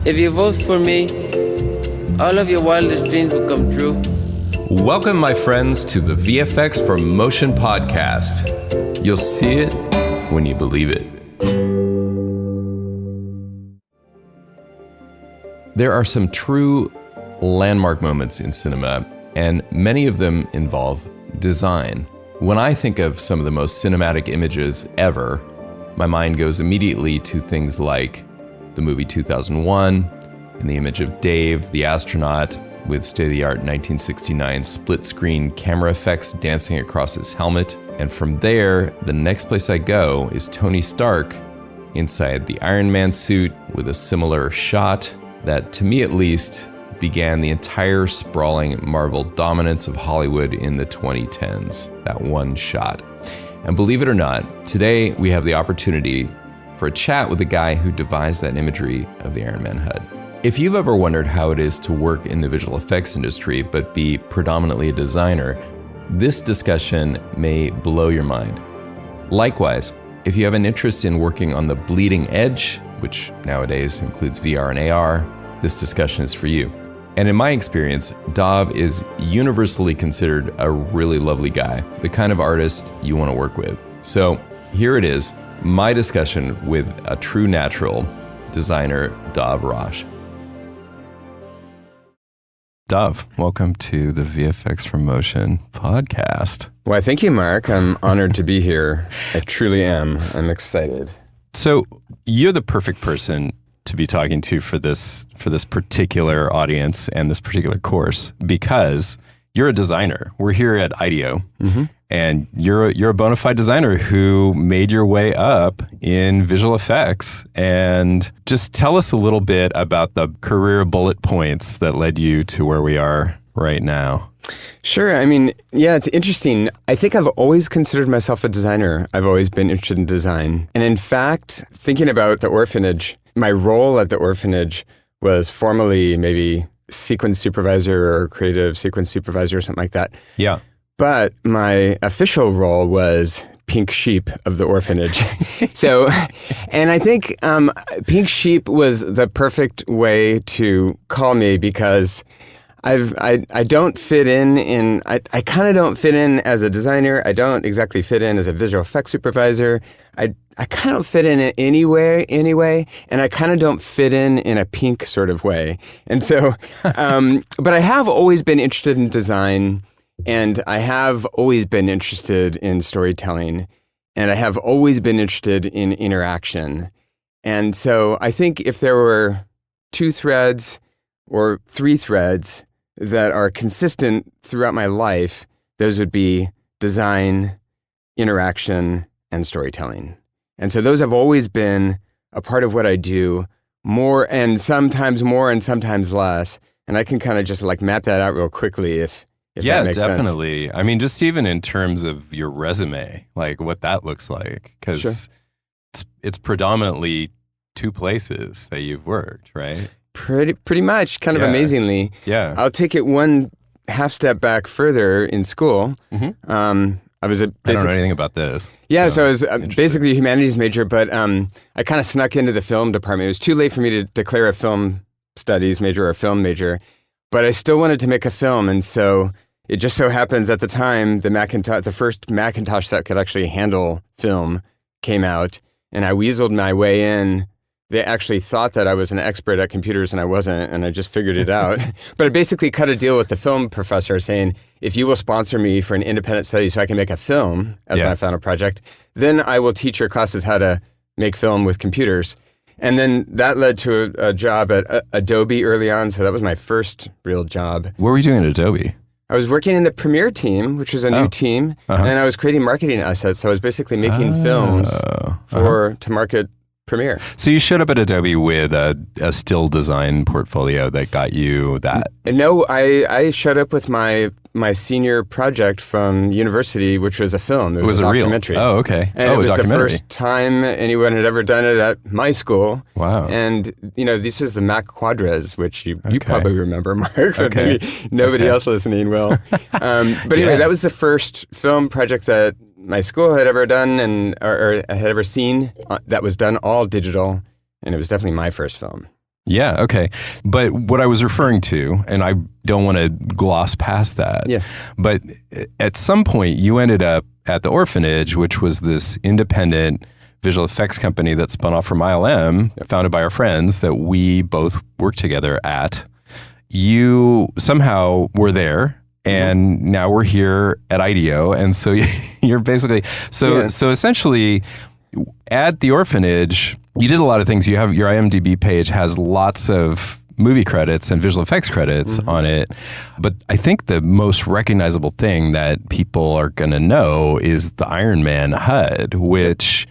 If you vote for me, all of your wildest dreams will come true. Welcome, my friends, to the VFX for Motion podcast. You'll see it when you believe it. There are some true landmark moments in cinema, and many of them involve design. When I think of some of the most cinematic images ever, my mind goes immediately to things like the movie 2001 and the image of Dave, the astronaut, with state-of-the-art 1969 split-screen camera effects dancing across his helmet. And from there, the next place I go is Tony Stark inside the Iron Man suit with a similar shot that, to me at least, began the entire sprawling Marvel dominance of Hollywood in the 2010s, that one shot. And believe it or not, today we have the opportunity for a chat with the guy who devised that imagery of the Iron Man HUD. If you've ever wondered how it is to work in the visual effects industry but be predominantly a designer, this discussion may blow your mind. Likewise, if you have an interest in working on the bleeding edge, which nowadays includes VR and AR, this discussion is for you. And in my experience, Dav is universally considered a really lovely guy, the kind of artist you want to work with. So here it is, my discussion with a true natural, designer Dav Rausch. Dav, welcome to the VFX for Motion podcast. Why, thank you, Mark. I'm honored to be here. I truly am. I'm excited. So you're the perfect person to be talking to for this particular audience and this particular course, because you're a designer. We're here at IDEO, and you're a bona fide designer who made your way up in visual effects. And just tell us a little bit about the career bullet points that led you to where we are right now. Sure. I mean, yeah, it's interesting. I think I've always considered myself a designer. I've always been interested in design. And in fact, thinking about the orphanage, my role at the orphanage was formerly maybe sequence supervisor or creative sequence supervisor or something like that. Yeah. But my official role was pink sheep of the orphanage. So, and I think pink sheep was the perfect way to call me, because I don't fit in I kind of don't fit in as a designer. I don't exactly fit in as a visual effects supervisor. I kind of don't fit in anyway, and I kind of don't fit in a pink sort of way. And so, but I have always been interested in design, and I have always been interested in storytelling, and I have always been interested in interaction. And so I think if there were 2 threads or 3 threads that are consistent throughout my life, those would be design, interaction, and storytelling. And so those have always been a part of what I do, more and sometimes less. And I can kind of just like map that out real quickly if that makes sense. Yeah, definitely. I mean, just even in terms of your resume, like what that looks like, because it's predominantly 2 places that you've worked, right? Pretty much, kind of amazingly. Yeah. I'll take it one half step back further in school. I don't know anything about this. Yeah, so I was basically a humanities major, but I kind of snuck into the film department. It was too late for me to declare a film studies major or a film major, but I still wanted to make a film, and so it just so happens at the time the first Macintosh that could actually handle film came out, and I weaseled my way in. They actually thought that I was an expert at computers, and I wasn't, and I just figured it out. But I basically cut a deal with the film professor saying, if you will sponsor me for an independent study so I can make a film as my final project, then I will teach your classes how to make film with computers. And then that led to a job at Adobe early on, so that was my first real job. What were you doing at Adobe? I was working in the Premiere team, which was a new team, and I was creating marketing assets. So I was basically making films to market Premiere. So you showed up at Adobe with a still design portfolio that got you that? No, I showed up with my senior project from university, which was a film. It was a documentary. Oh, okay. And it was the first time anyone had ever done it at my school. Wow. And, this is the Mac Quadras, which you probably remember, Mark, but maybe nobody else listening will. But anyway, that was the first film project that my school had ever done or had ever seen that was done all digital, and it was definitely my first film. Yeah, okay. But what I was referring to, and I don't want to gloss past that, Yeah. but at some point you ended up at the Orphanage, which was this independent visual effects company that spun off from ILM, founded by our friends that we both worked together at. You somehow were there, and now we're here at IDEO, and so you're basically so essentially at the Orphanage. You did a lot of things. You have your IMDb page has lots of movie credits and visual effects credits on it. But I think the most recognizable thing that people are going to know is the Iron Man HUD, which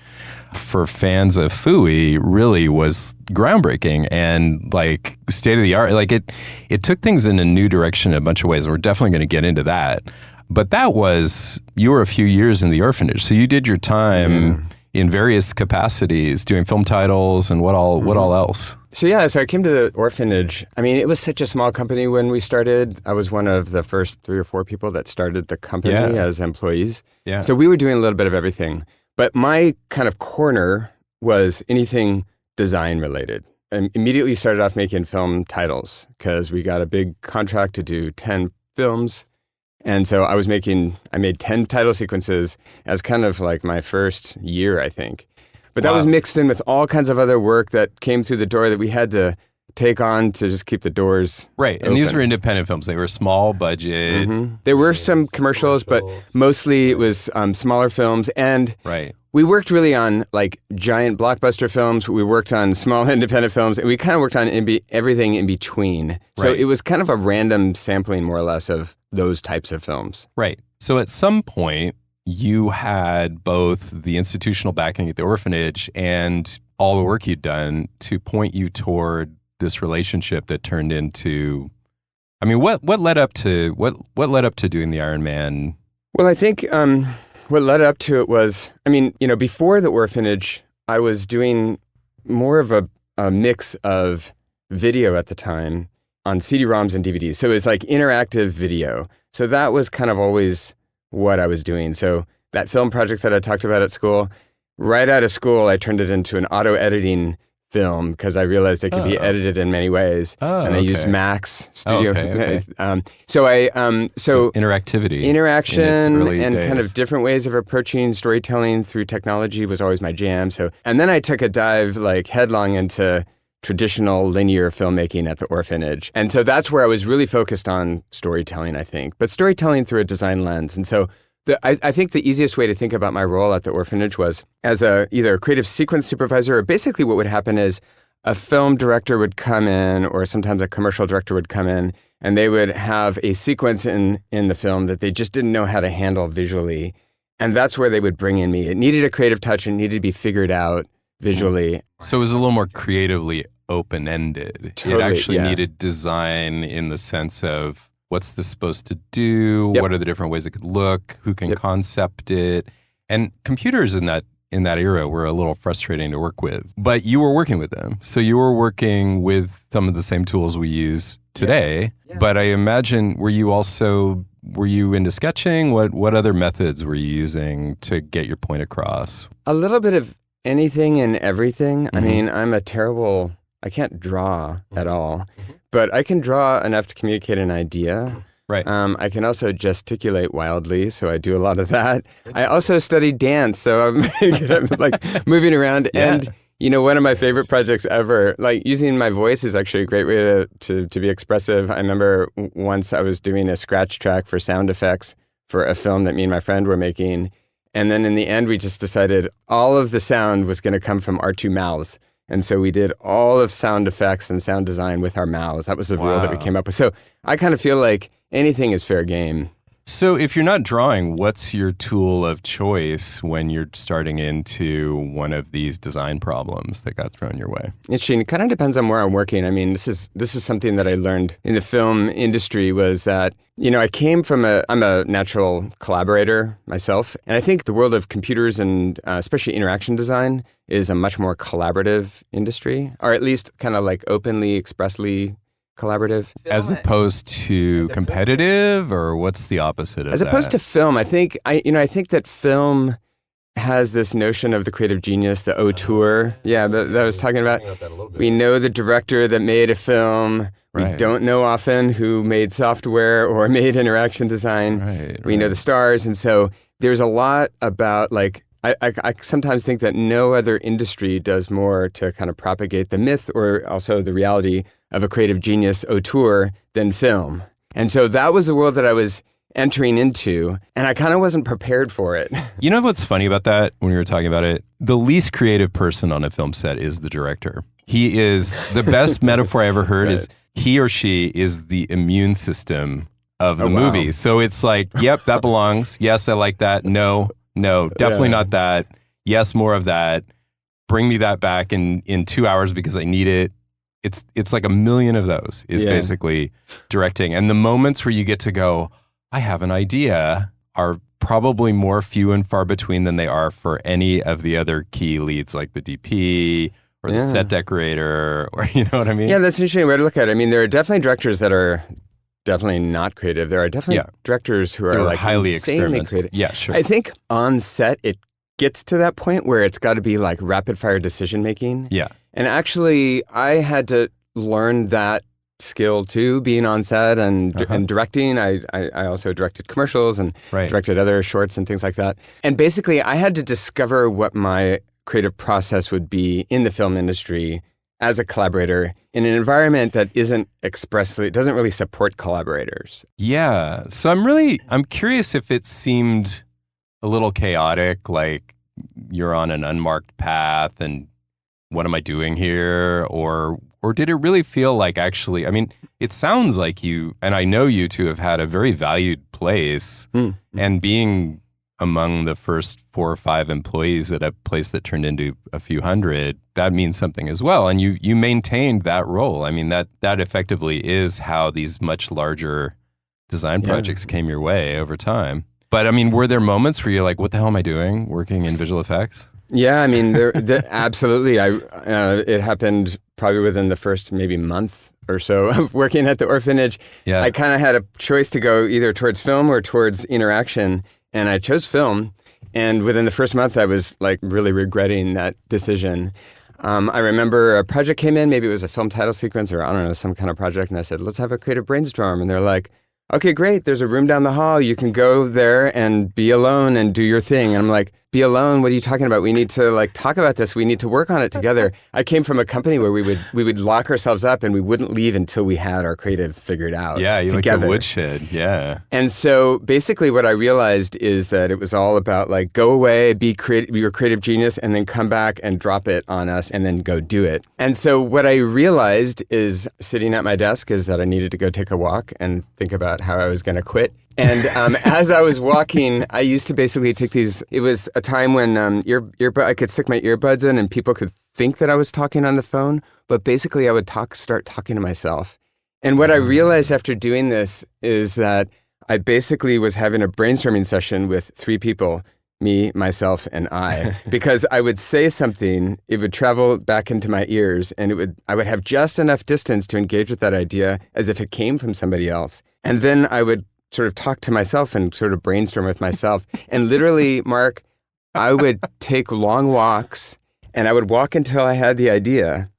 for fans of Fooey really was groundbreaking and like state of the art. Like it took things in a new direction in a bunch of ways. We're definitely going to get into that. But you were a few years in the Orphanage. So you did your time in various capacities, doing film titles and what all else? So I came to the Orphanage. I mean, it was such a small company when we started. I was one of the first 3 or 4 people that started the company as employees. Yeah. So we were doing a little bit of everything. But my kind of corner was anything design related. I immediately started off making film titles because we got a big contract to do 10 films. And so I made 10 title sequences as kind of like my first year, I think. But that was mixed in with all kinds of other work that came through the door that we had to take on to just keep the doors right. And open. These were independent films. They were small budget. There were some commercials, but mostly it was smaller films. And we worked really on like giant blockbuster films. We worked on small independent films, and we kind of worked on everything in between. So it was kind of a random sampling, more or less, of those types of films. Right. So at some point, you had both the institutional backing at the Orphanage and all the work you'd done to point you toward this relationship that turned into, I mean, what led up to doing the Iron Man? Well, I think what led up to it was, before the Orphanage, I was doing more of a mix of video at the time on CD-ROMs and DVDs. So it was like interactive video. So that was kind of always what I was doing. So that film project that I talked about at school, right out of school, I turned it into an auto-editing film because I realized it could be edited in many ways. And I used Max Studio. So interactivity, interaction, and kind of different ways of approaching storytelling through technology was always my jam. And then I took a dive like headlong into traditional linear filmmaking at the Orphanage. And so that's where I was really focused on storytelling, I think, but storytelling through a design lens. And so I think the easiest way to think about my role at the Orphanage was as either a creative sequence supervisor, or basically what would happen is a film director would come in, or sometimes a commercial director would come in, and they would have a sequence in the film that they just didn't know how to handle visually. And that's where they would bring in me. It needed a creative touch and needed to be figured out visually. So it was a little more creatively open-ended. Totally, it actually needed design in the sense of what's this supposed to do? What are the different ways it could look? Who can concept it? And computers in that era were a little frustrating to work with. But you were working with them. So you were working with some of the same tools we use today. Yeah. But I imagine, were you into sketching? What other methods were you using to get your point across? A little bit of anything and everything. I mean, I can't draw at all, but I can draw enough to communicate an idea. Right. I can also gesticulate wildly, so I do a lot of that. I also studied dance, so I'm good at like moving around. Yeah. And one of my favorite projects ever, like using my voice is actually a great way to be expressive. I remember once I was doing a scratch track for sound effects for a film that me and my friend were making. And then in the end, we just decided all of the sound was going to come from our 2 mouths. And so we did all of sound effects and sound design with our mouths. That was the rule that we came up with. So I kind of feel like anything is fair game. So if you're not drawing, what's your tool of choice when you're starting into one of these design problems that got thrown your way? Interesting. It kind of depends on where I'm working. I mean, this is something that I learned in the film industry was that, I came from I'm a natural collaborator myself. And I think the world of computers and especially interaction design is a much more collaborative industry, or at least kind of like openly, expressly collaborative. As opposed to competitive, or what's the opposite of that? As opposed to film, I think that film has this notion of the creative genius, the auteur. Yeah, that I was talking about. We know the director that made a film. We Right. don't know often who made software or made interaction design. Right, We know the stars. And so there's a lot about like, I sometimes think that no other industry does more to kind of propagate the myth or also the reality of a creative genius auteur than film. And so that was the world that I was entering into, and I kind of wasn't prepared for it. You know what's funny about that when we were talking about it? The least creative person on a film set is the director. He is the best metaphor I ever heard is he or she is the immune system of the wow. movie. So it's like, yep, that belongs. Yes, I like that. No, definitely not that. Yes, more of that. Bring me that back in 2 hours because I need it. It's like a million of those is basically directing. And the moments where you get to go, I have an idea, are probably more few and far between than they are for any of the other key leads like the DP or the set decorator, or you know what I mean? Yeah, that's an interesting way to look at it. I mean, there are definitely directors that are definitely not creative. There are definitely directors who are like highly insanely experimental. creative. Yeah, sure. I think on set, it gets to that point where it's got to be like rapid fire decision making. Yeah. And actually, I had to learn that skill too, being on set and directing. I also directed commercials and directed other shorts and things like that. And basically, I had to discover what my creative process would be in the film industry as a collaborator in an environment that doesn't really support collaborators. Yeah. So I'm curious if it seemed a little chaotic, like you're on an unmarked path and what am I doing here? Or did it really feel like actually, I mean, it sounds like you, and I know you two have had a very valued place and being among the first 4 or 5 employees at a place that turned into a few hundred, that means something as well. And you maintained that role. I mean, that effectively is how these much larger design projects came your way over time. But I mean, were there moments where you're like, what the hell am I doing working in visual effects? Yeah, I mean, absolutely. It happened probably within the first maybe month or so of working at the orphanage. Yeah. I kind of had a choice to go either towards film or towards interaction, and I chose film. And within the first month, I was like really regretting that decision. I remember a project came in, maybe it was a film title sequence or I don't know, some kind of project, and I said, let's have a creative brainstorm. And they're like, okay, great. There's a room down the hall. You can go there and be alone and do your thing. And I'm like, be alone? What are you talking about? We need to like talk about this. We need to work on it together. I came from a company where we would lock ourselves up and we wouldn't leave until we had our creative figured out. Yeah, you together. like a woodshed. Yeah. And so basically what I realized is that it was all about like go away, be your creative genius, and then come back and drop it on us and then go do it. And so what I realized is sitting at my desk is that I needed to go take a walk and think about how I was going to quit. And as I was walking, I used to basically take these. It was a time when I could stick my earbuds in and people could think that I was talking on the phone, but basically I would start talking to myself. And what I realized after doing this is that I basically was having a brainstorming session with 3 people, me, myself, and I, because I would say something, it would travel back into my ears, and I would have just enough distance to engage with that idea as if it came from somebody else. And then I would sort of talk to myself and sort of brainstorm with myself. And literally, Mark, I would take long walks and I would walk until I had the idea.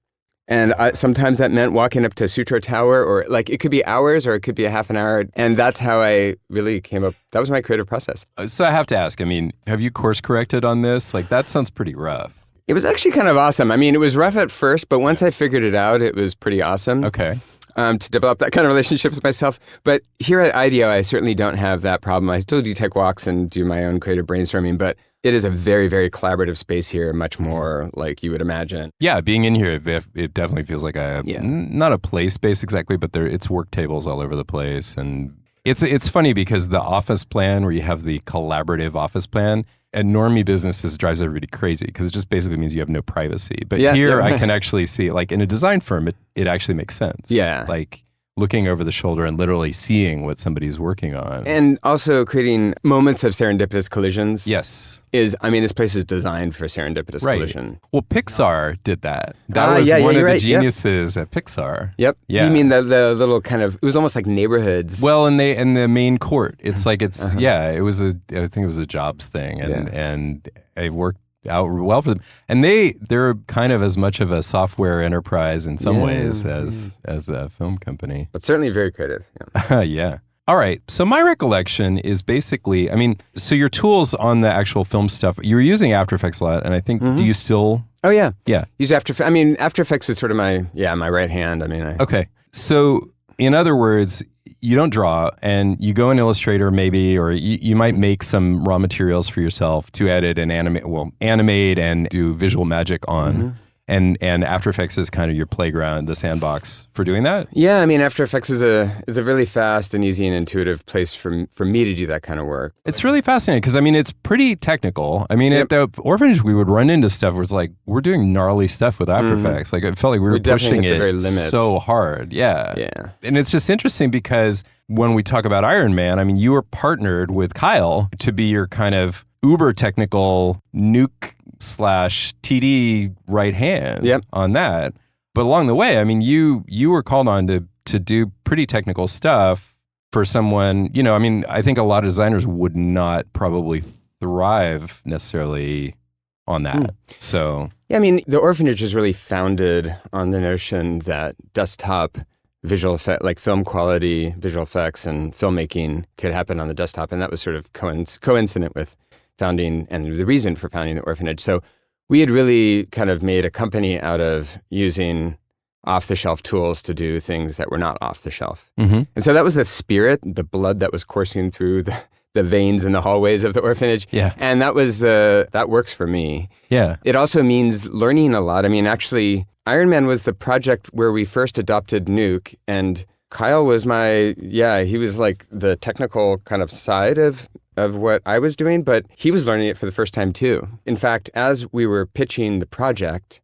And sometimes that meant walking up to Sutro Tower, or like it could be hours or it could be a half an hour. And that's how I really came up. That was my creative process. So I have to ask, I mean, have you course corrected on this? Like that sounds pretty rough. It was actually kind of awesome. I mean, it was rough at first, but once I figured it out, it was pretty awesome. Okay. To develop that kind of relationship with myself. But here at IDEO, I certainly don't have that problem. I still do take walks and do my own creative brainstorming, but it is a very, very collaborative space here, much more like you would imagine. Yeah, being in here, it definitely feels like not a play space exactly, but it's work tables all over the place. And it's funny because the office plan where you have the collaborative office plan, at normie businesses drives everybody crazy because it just basically means you have no privacy. But here I can actually see, like in a design firm, it actually makes sense. Yeah. Like looking over the shoulder and literally seeing what somebody's working on. And also creating moments of serendipitous collisions. Yes. This place is designed for serendipitous Right. collision. Well, Pixar did that. That was yeah, one of you're the right. Yep. geniuses at Pixar. Yep. Yeah. You mean the little kind of, it was almost like neighborhoods. Well, and the main court. It's like I think it was a Jobs thing, and it worked out well for them. And they're kind of as much of a software enterprise in some ways as a film company. But certainly very creative. Yeah. Yeah. All right. So my recollection is basically, so your tools on the actual film stuff, you were using After Effects a lot, and I think, do you still? Oh, yeah. Yeah. Use After Effects. After Effects is sort of my right hand. Okay. So in other words, you don't draw, and you go in Illustrator maybe, or you might make some raw materials for yourself to edit and animate and do visual magic on. And After Effects is kind of your playground, the sandbox for doing that? Yeah, After Effects is a really fast and easy and intuitive place for me to do that kind of work. It's really fascinating because, it's pretty technical. At the orphanage, we would run into stuff where it's like, we're doing gnarly stuff with After Effects. Like, it felt like we were pushing hit the it very limits. so hard. Yeah. Yeah. And it's just interesting because when we talk about Iron Man, you were partnered with Kyle to be your kind of uber technical nuke/TD right hand on that. But along the way, you were called on to do pretty technical stuff for someone, I think a lot of designers would not probably thrive necessarily on that. So yeah, the orphanage is really founded on the notion that desktop visual effect, like film quality visual effects and filmmaking could happen on the desktop. And that was sort of coincident with founding and the reason for founding the orphanage. So we had really kind of made a company out of using off-the-shelf tools to do things that were not off-the-shelf. And so that was the spirit, the blood that was coursing through the veins in the hallways of the orphanage. Yeah. And that works for me. Yeah. It also means learning a lot. Actually, Iron Man was the project where we first adopted Nuke, and Kyle was he was like the technical kind of side of what I was doing, but he was learning it for the first time too. In fact, as we were pitching the project,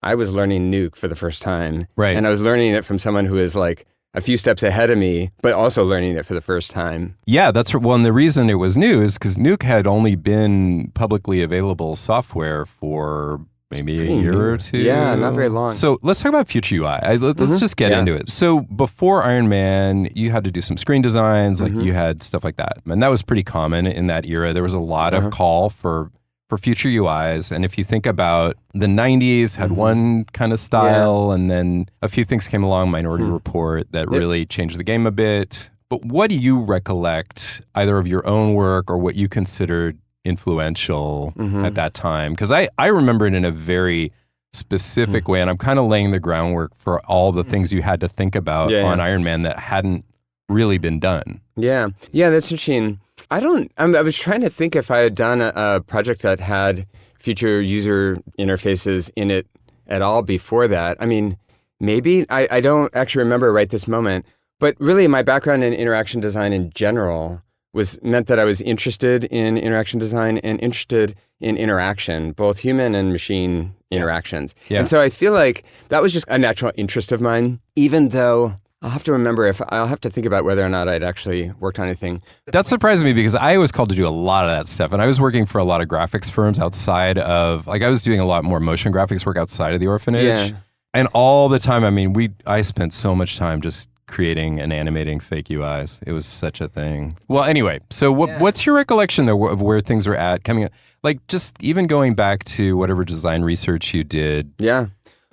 I was learning Nuke for the first time. Right. And I was learning it from someone who is like a few steps ahead of me, but also learning it for the first time. Yeah, that's well, and the reason it was new is because Nuke had only been publicly available software for maybe a year or two. Yeah, not very long. So let's talk about Future UI. Let's just get into it. So before Iron Man, you had to do some screen designs, like you had stuff like that. And that was pretty common in that era. There was a lot of call for future UIs. And if you think about the 90s had one kind of style, and then a few things came along, Minority Report, that really changed the game a bit. But what do you recollect, either of your own work or what you considered influential at that time? Because I remember it in a very specific way, and I'm kind of laying the groundwork for all the things you had to think about on Iron Man that hadn't really been done. Yeah, that's interesting. I was trying to think if I had done a project that had future user interfaces in it at all before that. Maybe. I don't actually remember right this moment. But really, my background in interaction design in general meant that I was interested in interaction design and interested in interaction, both human and machine interactions. Yeah. And so I feel like that was just a natural interest of mine, even though I'll have to think about whether or not I'd actually worked on anything. That surprised me because I was called to do a lot of that stuff. And I was working for a lot of graphics firms outside of, I was doing a lot more motion graphics work outside of the orphanage. Yeah. And all the time, I spent so much time just creating and animating fake UIs. It was such a thing. Well, anyway, so what's your recollection though of where things were at coming up? Like just even going back to whatever design research you did. Yeah.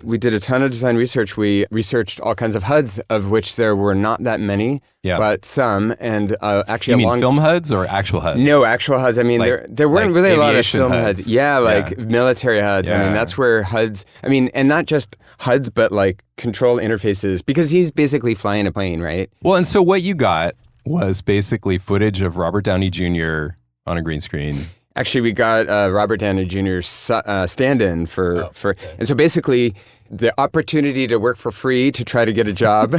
We did a ton of design research. We researched all kinds of HUDs, of which there were not that many, but some. And actually, you mean film HUDs or actual HUDs? No, actual HUDs. There weren't really a lot of film HUDs. Yeah, like military HUDs. Yeah. That's where HUDs. And not just HUDs, but like control interfaces, because he's basically flying a plane, right? Well, and so what you got was basically footage of Robert Downey Jr. on a green screen. Actually, we got Robert Downey Jr.'s stand-in for, and so basically the opportunity to work for free to try to get a job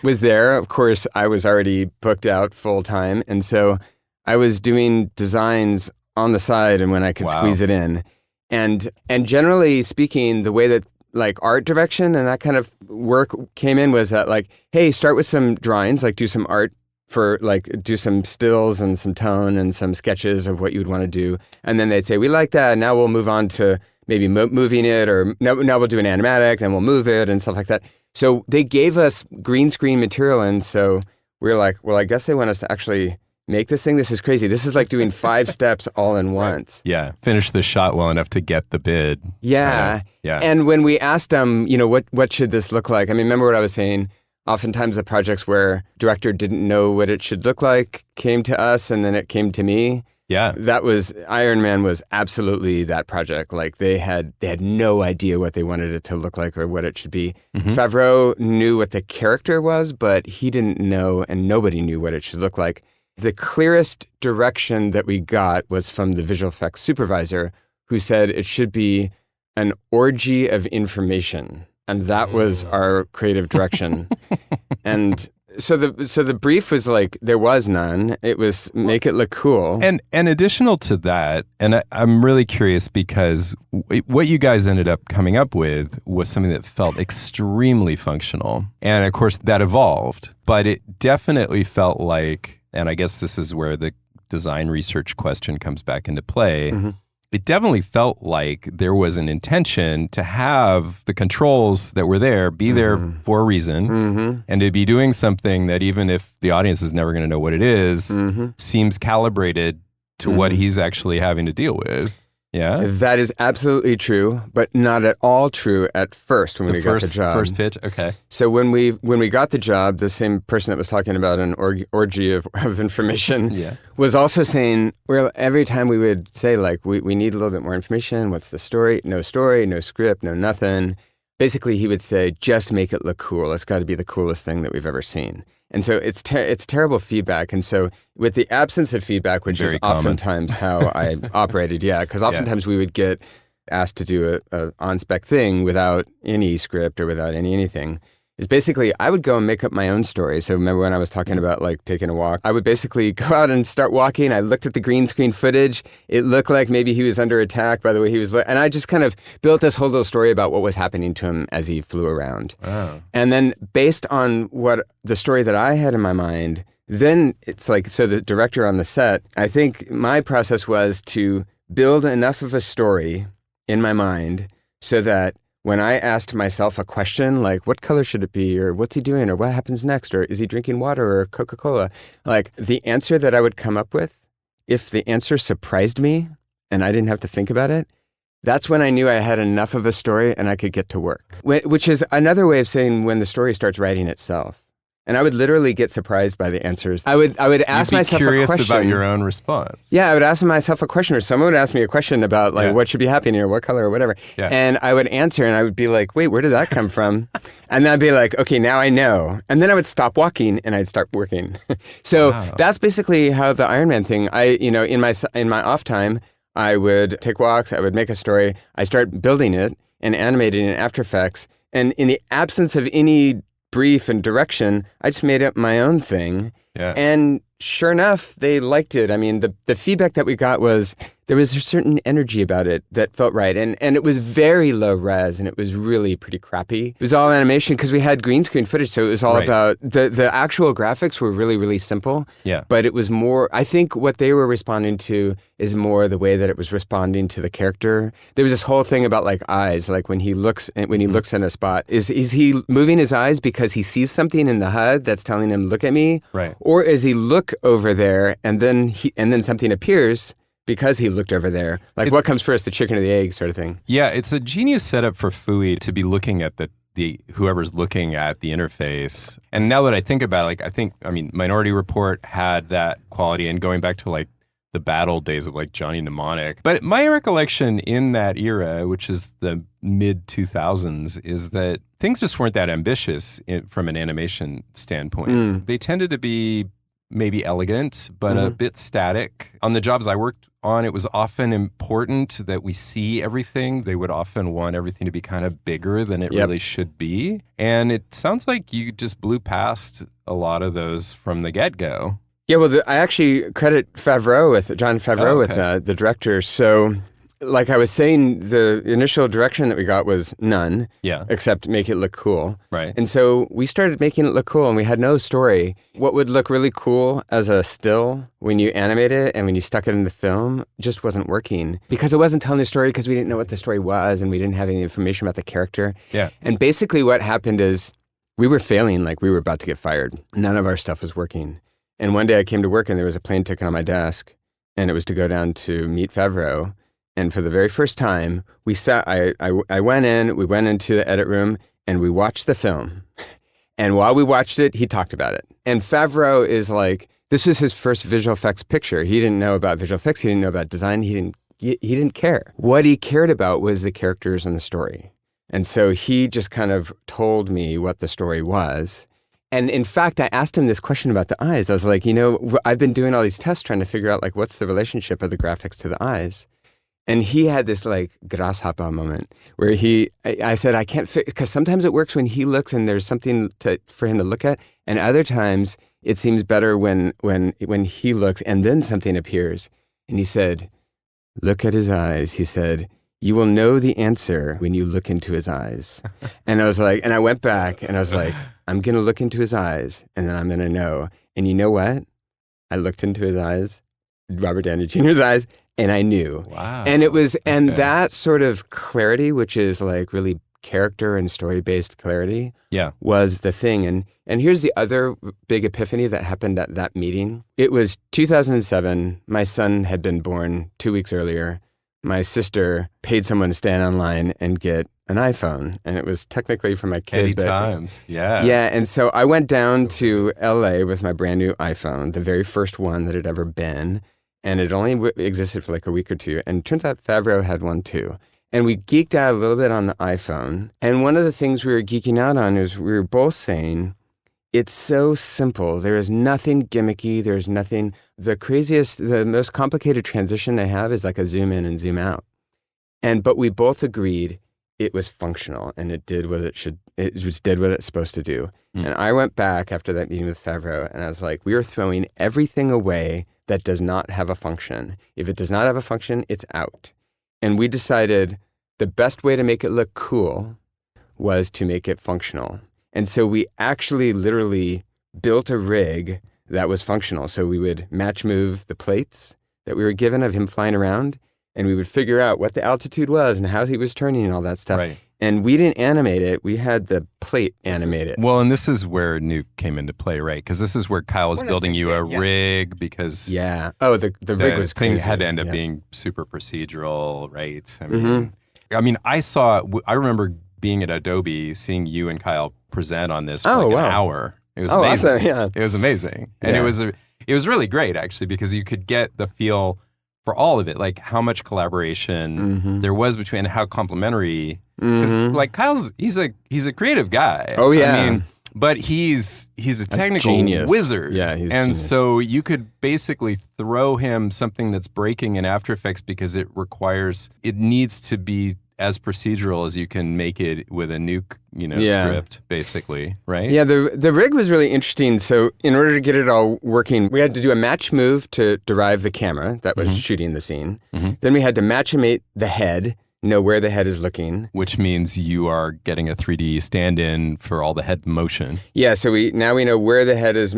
was there. Of course, I was already booked out full-time, and so I was doing designs on the side and when I could squeeze it in. And generally speaking, the way that like art direction and that kind of work came in was that like, hey, start with some drawings, like do some art for like, do some stills and some tone and some sketches of what you would want to do. And then they'd say, we like that. Now we'll move on to maybe moving it, or now we'll do an animatic, then we'll move it and stuff like that. So they gave us green screen material. And so we were like, well, I guess they want us to actually make this thing. This is crazy. This is like doing 5 steps all in once. Yeah. Finish the shot well enough to get the bid. Yeah. Yeah. And when we asked them, what should this look like? I mean, remember what I was saying? Oftentimes the projects where director didn't know what it should look like came to us, and then it came to me. Yeah. That was, Iron Man was absolutely that project. Like they had no idea what they wanted it to look like or what it should be. Favreau knew what the character was, but he didn't know, and nobody knew what it should look like. The clearest direction that we got was from the visual effects supervisor, who said it should be an orgy of information. And that was our creative direction. And so the brief was like, there was none. It was make it look cool. And additional to that, and I'm really curious because what you guys ended up coming up with was something that felt extremely functional. And of course that evolved, but it definitely felt like, and I guess this is where the design research question comes back into play. It definitely felt like there was an intention to have the controls that were there be there for a reason, and to be doing something that, even if the audience is never going to know what it is, seems calibrated to what he's actually having to deal with. Yeah, that is absolutely true, but not at all true at first when we got the job. First pitch, okay. So when we got the job, the same person that was talking about an orgy of information was also saying, well, every time we would say like, we need a little bit more information. What's the story? No script, no nothing. Basically, he would say, just make it look cool. It's got to be the coolest thing that we've ever seen. And so it's terrible feedback. And so with the absence of feedback, which is oftentimes how I operated, because oftentimes we would get asked to do a on-spec thing without any script or without anything, is basically I would go and make up my own story. So remember when I was talking about like taking a walk, I would basically go out and start walking. I looked at the green screen footage. It looked like maybe he was under attack by the way he was, and I just kind of built this whole little story about what was happening to him as he flew around. Wow. And then based on what the story that I had in my mind, then it's like, so the director on the set, I think my process was to build enough of a story in my mind so that when I asked myself a question like, what color should it be? Or what's he doing? Or what happens next? Or is he drinking water or Coca-Cola? Like the answer that I would come up with, if the answer surprised me and I didn't have to think about it, that's when I knew I had enough of a story and I could get to work. Which is another way of saying when the story starts writing itself. And I would literally get surprised by the answers. I would ask myself a question. You'd be curious about your own response. Yeah, I would ask myself a question, or someone would ask me a question about like what should be happening or what color or whatever. Yeah. And I would answer and I would be like, wait, where did that come from? And then I'd be like, okay, now I know. And then I would stop walking and I'd start working. So that's basically how the Iron Man thing, in my off time, I would take walks, I would make a story, I start building it and animating it in After Effects. And in the absence of any brief and direction, I just made up my own thing. Yeah. And sure enough, they liked it. I mean, the feedback that we got was there was a certain energy about it that felt right. And it was very low res and it was really pretty crappy. It was all animation because we had green screen footage. So it was all about the actual graphics were really, really simple. Yeah. But it was more, I think what they were responding to is more the way that it was responding to the character. There was this whole thing about like eyes, like when he looks in a spot, is he moving his eyes because he sees something in the HUD that's telling him, look at me? Right. Or is he look over there and then something appears because he looked over there? Like what comes first, the chicken or the egg sort of thing? Yeah, it's a genius setup for Fooey to be looking at the whoever's looking at the interface. And now that I think about it, Minority Report had that quality, and going back to like the battle days of like Johnny Mnemonic. But my recollection in that era, which is the mid 2000s, is that things just weren't that ambitious from an animation standpoint. They tended to be maybe elegant, but a bit static. On the jobs I worked on, it was often important that we see everything. They would often want everything to be kind of bigger than it really should be. And it sounds like you just blew past a lot of those from the get-go. Yeah, well, I actually credit Jon Favreau with the director. So like I was saying, the initial direction that we got was none, Yeah. except make it look cool. Right. And so we started making it look cool, and we had no story. What would look really cool as a still when you animate it and when you stuck it in the film just wasn't working because it wasn't telling the story because we didn't know what the story was and we didn't have any information about the character. Yeah. And basically what happened is we were failing like we were about to get fired. None of our stuff was working. And one day I came to work and there was a plane ticket on my desk, and it was to go down to meet Favreau. And for the very first time, we sat. I went in. We went into the edit room and we watched the film. And while we watched it, he talked about it. And Favreau is like, this was his first visual effects picture. He didn't know about visual effects. He didn't know about design. He didn't care. What he cared about was the characters and the story. And so he just kind of told me what the story was. And in fact, I asked him this question about the eyes. I was like, I've been doing all these tests trying to figure out like what's the relationship of the graphics to the eyes. And he had this like grasshopper moment where I said, I can't fit, because sometimes it works when he looks and there's something for him to look at. And other times it seems better when he looks and then something appears. And he said, look at his eyes. He said, you will know the answer when you look into his eyes. And I was like, and I went back and I was like, I'm going to look into his eyes and then I'm going to know. And you know what? I looked into his eyes, Robert Downey Jr.'s eyes, and I knew. Wow. And it was, and that sort of clarity, which is like really character and story-based clarity, was the thing. And here's the other big epiphany that happened at that meeting. It was 2007. My son had been born 2 weeks earlier. My sister paid someone to stand online and get an iPhone, and it was technically for my kid. Many times, yeah. Yeah, and so I went down to LA with my brand new iPhone, the very first one that had ever been, and it only existed for like a week or two, and it turns out Favreau had one too. And we geeked out a little bit on the iPhone, and one of the things we were geeking out on is we were both saying, it's so simple. There is nothing gimmicky. There's nothing. The most complicated transition they have is like a zoom in and zoom out. But we both agreed it was functional and it did what it should. It just did what it's supposed to do. Mm. And I went back after that meeting with Favreau and I was like, we are throwing everything away that does not have a function. If it does not have a function, it's out. And we decided the best way to make it look cool was to make it functional. And so we actually literally built a rig that was functional. So we would match move the plates that we were given of him flying around, and we would figure out what the altitude was and how he was turning and all that stuff. Right. And we didn't animate it. We had the plate animated. And this is where Nuke came into play, right? Because this is where Kyle was building you a rig because... Yeah. Oh, the rig was crazy. Things had to end up being super procedural, right? I mean, I remember being at Adobe, seeing you and Kyle present on this for an hour. It was amazing. Awesome, yeah. It was amazing. And it was really great, actually, because you could get the feel for all of it, like how much collaboration there was between and how complementary. Because like he's a creative guy. Oh, yeah. I mean, but he's a technical genius. wizard. Yeah, he's and genius. So you could basically throw him something that's breaking in After Effects because it needs to be as procedural as you can make it with a Nuke, script, basically, right? Yeah, the rig was really interesting. So in order to get it all working, we had to do a match move to derive the camera that was shooting the scene. Then we had to match animate the head, know where the head is looking. Which means you are getting a 3D stand-in for all the head motion. Yeah, so we know where the head is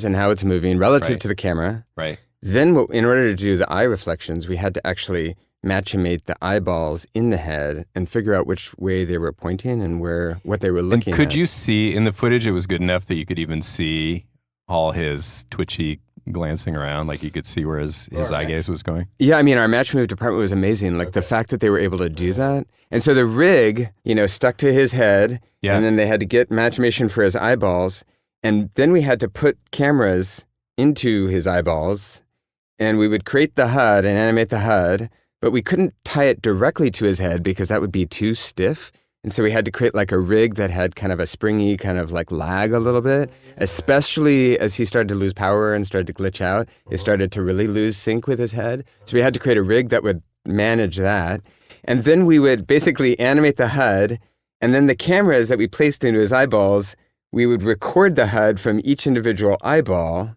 and how it's moving relative to the camera. Right. Then in order to do the eye reflections, we had to actually match-mate the eyeballs in the head and figure out which way they were pointing and what they were looking at. Could you see in the footage, it was good enough that you could even see all his twitchy glancing around, like you could see where his eye gaze was going? Yeah, I mean, our match move department was amazing. Like the fact that they were able to do that. And so the rig, stuck to his head, and then they had to get matchmation for his eyeballs. And then we had to put cameras into his eyeballs, and we would create the HUD and animate the HUD, but we couldn't tie it directly to his head because that would be too stiff. And so we had to create like a rig that had kind of a springy kind of like lag a little bit, especially as he started to lose power and started to glitch out. It started to really lose sync with his head. So we had to create a rig that would manage that. And then we would basically animate the HUD, and then the cameras that we placed into his eyeballs, we would record the HUD from each individual eyeball.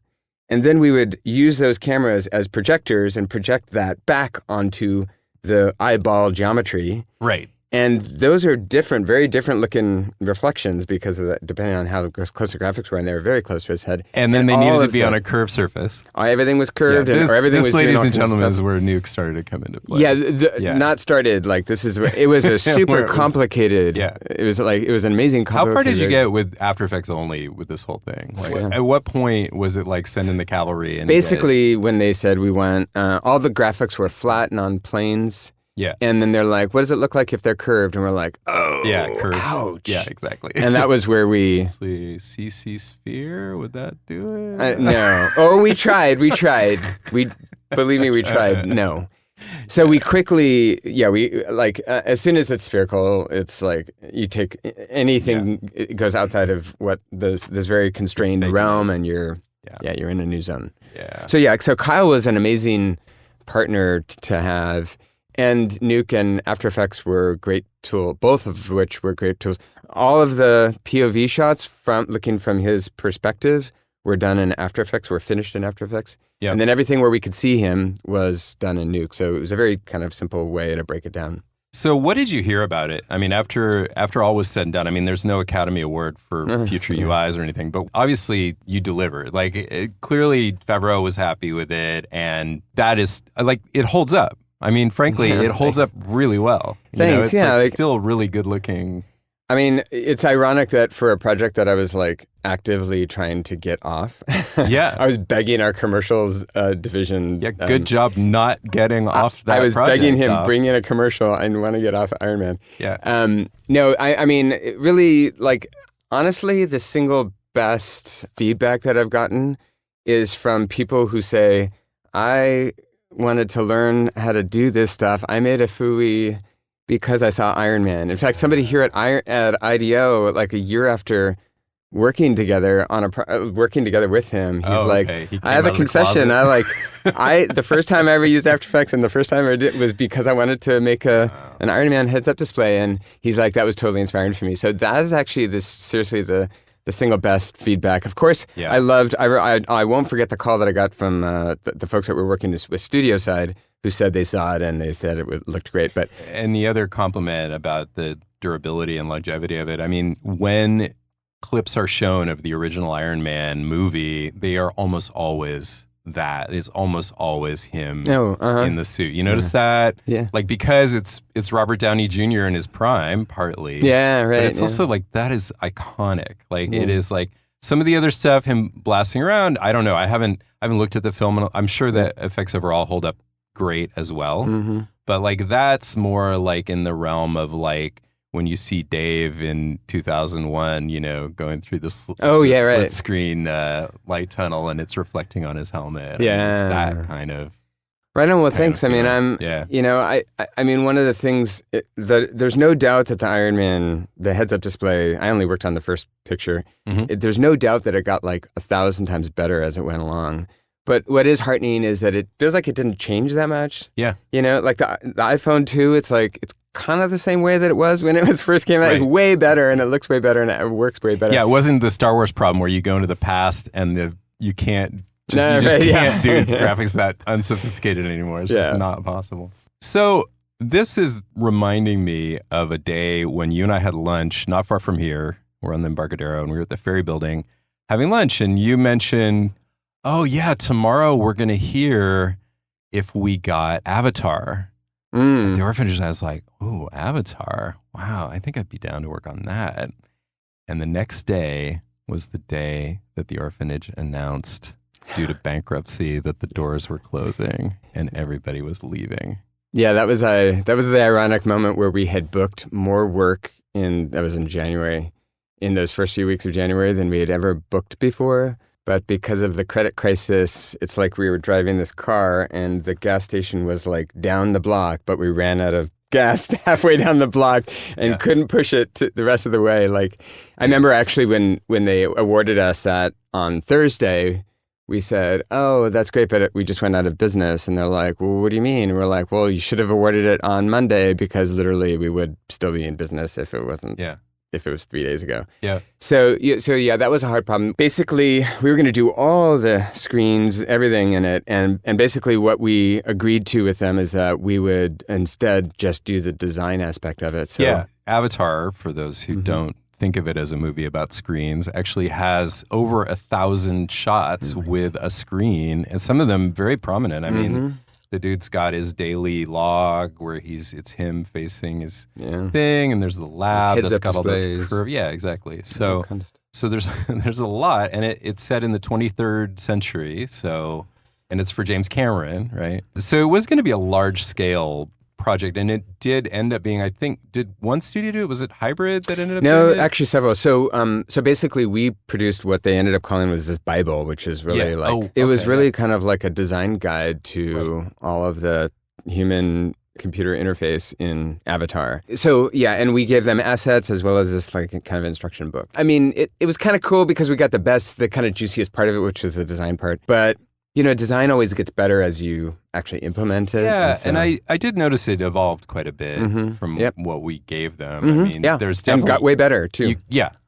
And then we would use those cameras as projectors and project that back onto the eyeball geometry. Right. And those are different, very different looking reflections because of that, depending on how close the graphics were, and they were very close to his head. And then they needed to be on a curved surface. Everything was curved, this, or everything this, was doing ladies all and kinds of gentlemen, stuff. is where Nuke started to come into play. Yeah, not started like this is. It was a super complicated. Yeah. It was an amazing. How far did you get with After Effects only with this whole thing? Like, at what point was it like sending the cavalry? And basically, when they said we went, all the graphics were flat and on planes. Yeah. And then they're like, what does it look like if they're curved? And we're like, oh, yeah, curved. Ouch. Yeah, exactly. And that was where we... CC Sphere, would that do it? No. Oh, we tried. Believe me, we tried. No. So we quickly, as soon as it's spherical, it's like you take anything, it goes outside of what this very constrained realm, and you're in a new zone. Yeah. So Kyle was an amazing partner to have. And Nuke and After Effects were great tools, both of which were great tools. All of the POV shots looking from his perspective were done in After Effects, were finished in After Effects. Yep. And then everything where we could see him was done in Nuke. So it was a very kind of simple way to break it down. So what did you hear about it? I mean, after all was said and done, I mean, there's no Academy Award for future UIs or anything, but obviously you delivered. Like, clearly Favreau was happy with it, and that is, like, it holds up. I mean, frankly, it holds up really well. Thanks. It's still really good looking. I mean, it's ironic that for a project that I was like actively trying to get off, yeah, I was begging our commercials division. Yeah, good job not getting off that. I was project, begging him, bring in a commercial. I want to get off Iron Man. Yeah. No, I mean, it really, like, honestly, the single best feedback that I've gotten is from people who say, I wanted to learn how to do this stuff. I made a FUI because I saw Iron Man. In fact, somebody here at IDEO, like a year after working together working together with him, he's like, I have a confession. The first time I ever used After Effects and the first time I did was because I wanted to make an Iron Man heads-up display, and he's like, that was totally inspiring for me. So that is actually seriously the single best feedback. Of course, I won't forget the call that I got from the folks that were working with Studio Side, who said they saw it and they said it looked great. And the other compliment about the durability and longevity of it, I mean, when clips are shown of the original Iron Man movie, they are almost always that. It's almost always him in the suit. You notice that? Yeah. Like, because it's Robert Downey Jr. in his prime, partly. Yeah, right. But it's also like, that is iconic. Like, it is like, some of the other stuff, him blasting around, I don't know. I haven't looked at the film, and I'm sure the effects overall hold up great as well. Mm-hmm. But like, that's more like in the realm of like, when you see Dave in 2001, going through the split screen light tunnel, and it's reflecting on his helmet. Yeah. I mean, it's that kind of. Right on. Well, thanks. I mean, I mean, one of the things there's no doubt that the Iron Man, the heads-up display, I only worked on the first picture. Mm-hmm. There's no doubt that it got like 1,000 times better as it went along. But what is heartening is that it feels like it didn't change that much. Yeah. Like the iPhone 2, it's kind of the same way that it was when it first came out. Right. It's way better, and it looks way better, and it works way better. Yeah, it wasn't the Star Wars problem where you go into the past and you can't do graphics that unsophisticated anymore. It's just not possible. So this is reminding me of a day when you and I had lunch not far from here. We're on the Embarcadero, and we were at the Ferry Building having lunch, and you mentioned, oh yeah, tomorrow we're going to hear if we got Avatar. At the orphanage, I was like, "Ooh, Avatar! Wow, I think I'd be down to work on that." And the next day was the day that the orphanage announced, due to bankruptcy, that the doors were closing and everybody was leaving. Yeah, that was the ironic moment where we had booked more work that was in January, in those first few weeks of January, than we had ever booked before. But because of the credit crisis, it's like we were driving this car and the gas station was like down the block, but we ran out of gas halfway down the block and couldn't push it to the rest of the way. Like, I remember actually when they awarded us that on Thursday, we said, oh, that's great, but we just went out of business. And they're like, well, what do you mean? And we're like, well, you should have awarded it on Monday, because literally we would still be in business if it wasn't if it was 3 days ago. Yeah. So yeah, that was a hard problem. Basically, we were going to do all the screens, everything in it, and basically what we agreed to with them is that we would instead just do the design aspect of it. So, Yeah. Avatar, for those who don't think of it as a movie about screens, actually has over 1,000 shots with a screen, and some of them very prominent. I mean, the dude's got his daily log where it's him facing his thing, and there's the lab that's got all this curve. Yeah, exactly. So there's there's a lot, and it's set in the 23rd century. So, and it's for James Cameron, right? So it was going to be a large scale project, and it did end up being, I think, did one studio do it? Was it Hybrid that ended up doing it? No, actually several. So basically we produced what they ended up calling was this Bible, which is really it was really kind of like a design guide to all of the human computer interface in Avatar. So yeah, and we gave them assets as well as this like kind of instruction book. I mean, it was kind of cool because we got the kind of juiciest part of it, which is the design part. But design always gets better as you actually implement it. Yeah, and I did notice it evolved quite a bit from what we gave them. I mean, there's definitely... And got way better, too.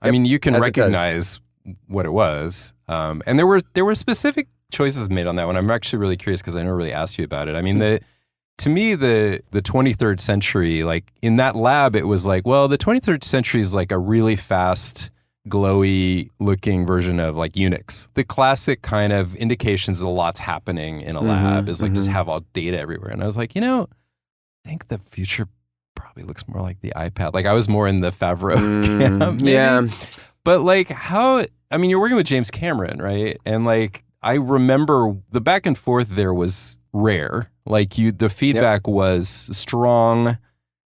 I mean, you can recognize what it was. And there were specific choices made on that one. I'm actually really curious because I never really asked you about it. I mean, to me, the 23rd century, like in that lab, it was like, well, the 23rd century is like a really fast, glowy looking version of like Unix. The classic kind of indications that a lot's happening in a lab is like just have all data everywhere. And I was like, I think the future probably looks more like the iPad. Like I was more in the Favreau camp, maybe. Yeah. But like you're working with James Cameron, right? And like I remember the back and forth there was rare. Like the feedback was strong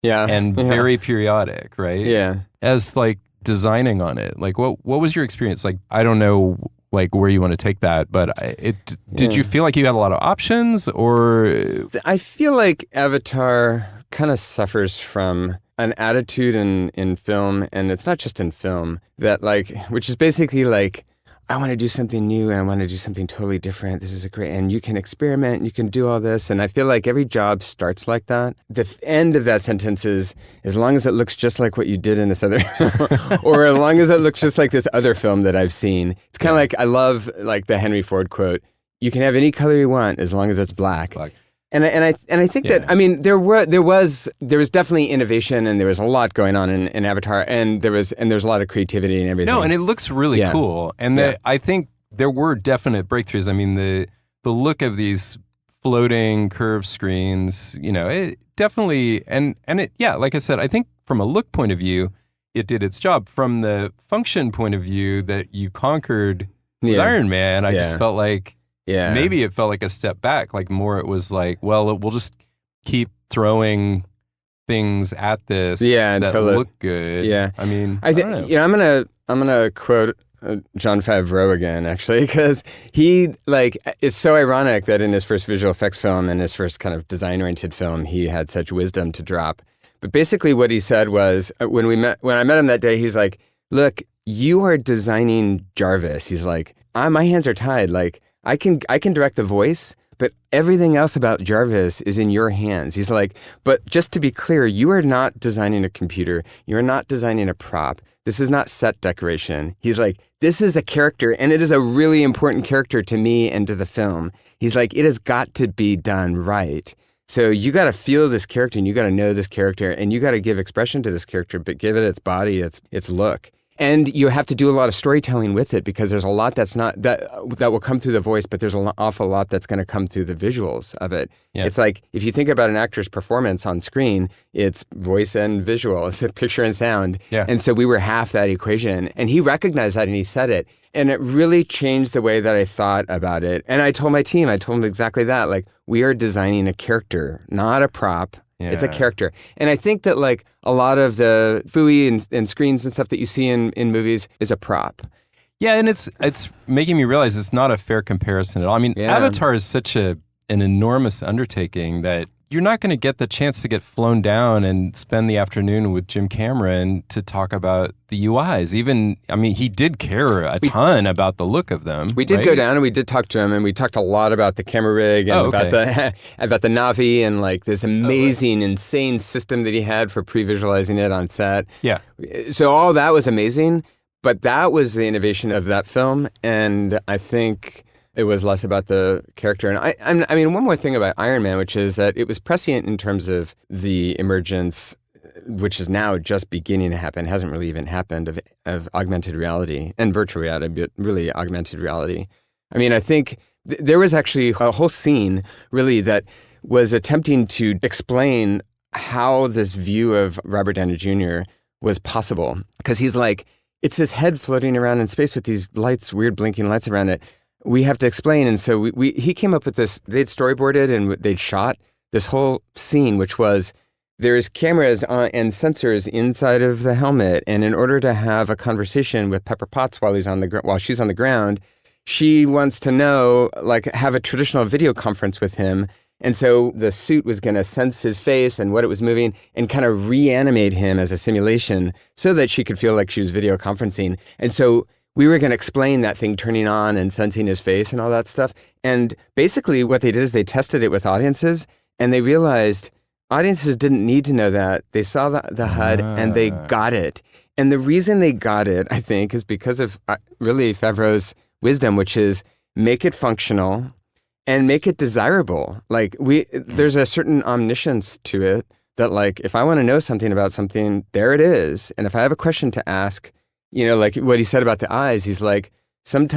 and very periodic, right? Yeah. As like designing on it, like what was your experience? Like I don't know like where you want to take that, but did you feel like you had a lot of options, or? I feel like Avatar kind of suffers from an attitude in film, and it's not just in film, that like, which is basically like, I want to do something new and I want to do something totally different. This is and you can experiment, you can do all this. And I feel like every job starts like that. The end of that sentence is, as long as it looks just like what you did in this other, or as long as it looks just like this other film that I've seen. It's kind of like, I love like the Henry Ford quote, you can have any color you want as long as it's black. And I think that, I mean, there was definitely innovation, and there was a lot going on in Avatar, and there's a lot of creativity and everything. No, and it looks really cool. And I think there were definite breakthroughs. I mean, the look of these floating curved screens, it definitely, and it, like I said, I think from a look point of view, it did its job. From the function point of view that you conquered with Iron Man, I just felt like, maybe it felt like a step back. Like more, it was like, well, we'll just keep throwing things at this that look good. Yeah, I mean, I think I'm gonna quote Jon Favreau again, actually, because he it's so ironic that in his first visual effects film and his first kind of design-oriented film, he had such wisdom to drop. But basically, what he said was when I met him that day, he's like, "Look, you are designing Jarvis." He's like, "My hands are tied. Like, I can direct the voice, but everything else about Jarvis is in your hands." He's like, "But just to be clear, you are not designing a computer. You're not designing a prop. This is not set decoration." He's like, "This is a character, and it is a really important character to me and to the film." He's like, "It has got to be done right. So you got to feel this character, and you got to know this character, and you got to give expression to this character, but give it its body, its look." And you have to do a lot of storytelling with it, because there's a lot that's not that will come through the voice, but there's an awful lot that's going to come through the visuals of it. Yeah. It's like, if you think about an actor's performance on screen, it's voice and visual, it's a picture and sound. Yeah. And so we were half that equation. And he recognized that and he said it. And it really changed the way that I thought about it. And I told my team, I told them exactly that. Like, we are designing a character, not a prop. Yeah. It's a character. And I think that like a lot of the FUI and screens and stuff that you see in movies is a prop. Yeah, and it's making me realize it's not a fair comparison at all. I mean, Avatar is such an enormous undertaking that you're not going to get the chance to get flown down and spend the afternoon with Jim Cameron to talk about the UIs. Even, I mean, he did care a ton about the look of them. We did right? go down and we did talk to him, and we talked a lot about the camera rig and about the about the Navi and like this amazing, insane system that he had for pre-visualizing it on set. Yeah. So all that was amazing, but that was the innovation of that film, and I think it was less about the character. And I mean, one more thing about Iron Man, which is that it was prescient in terms of the emergence, which is now just beginning to happen, hasn't really even happened, of augmented reality and virtual reality, but really augmented reality. I mean, I think there was actually a whole scene really that was attempting to explain how this view of Robert Downey Jr. was possible. Because he's like, it's his head floating around in space with these lights, weird blinking lights around it. We have to explain. And so he came up with this, they'd storyboarded and they'd shot this whole scene, which was there's cameras and sensors inside of the helmet. And in order to have a conversation with Pepper Potts while she's on the ground, she wants to know, like, have a traditional video conference with him. And so the suit was going to sense his face and what it was moving and kind of reanimate him as a simulation so that she could feel like she was video conferencing. And so we were going to explain that thing turning on and sensing his face and all that stuff. And basically what they did is they tested it with audiences, and they realized audiences didn't need to know that. They saw the HUD and they got it. And the reason they got it, I think, is because of really Favreau's wisdom, which is make it functional and make it desirable. Like there's a certain omniscience to it that, like, if I want to know something about something, there it is. And if I have a question to ask, you know, like what he said about the eyes, he's like,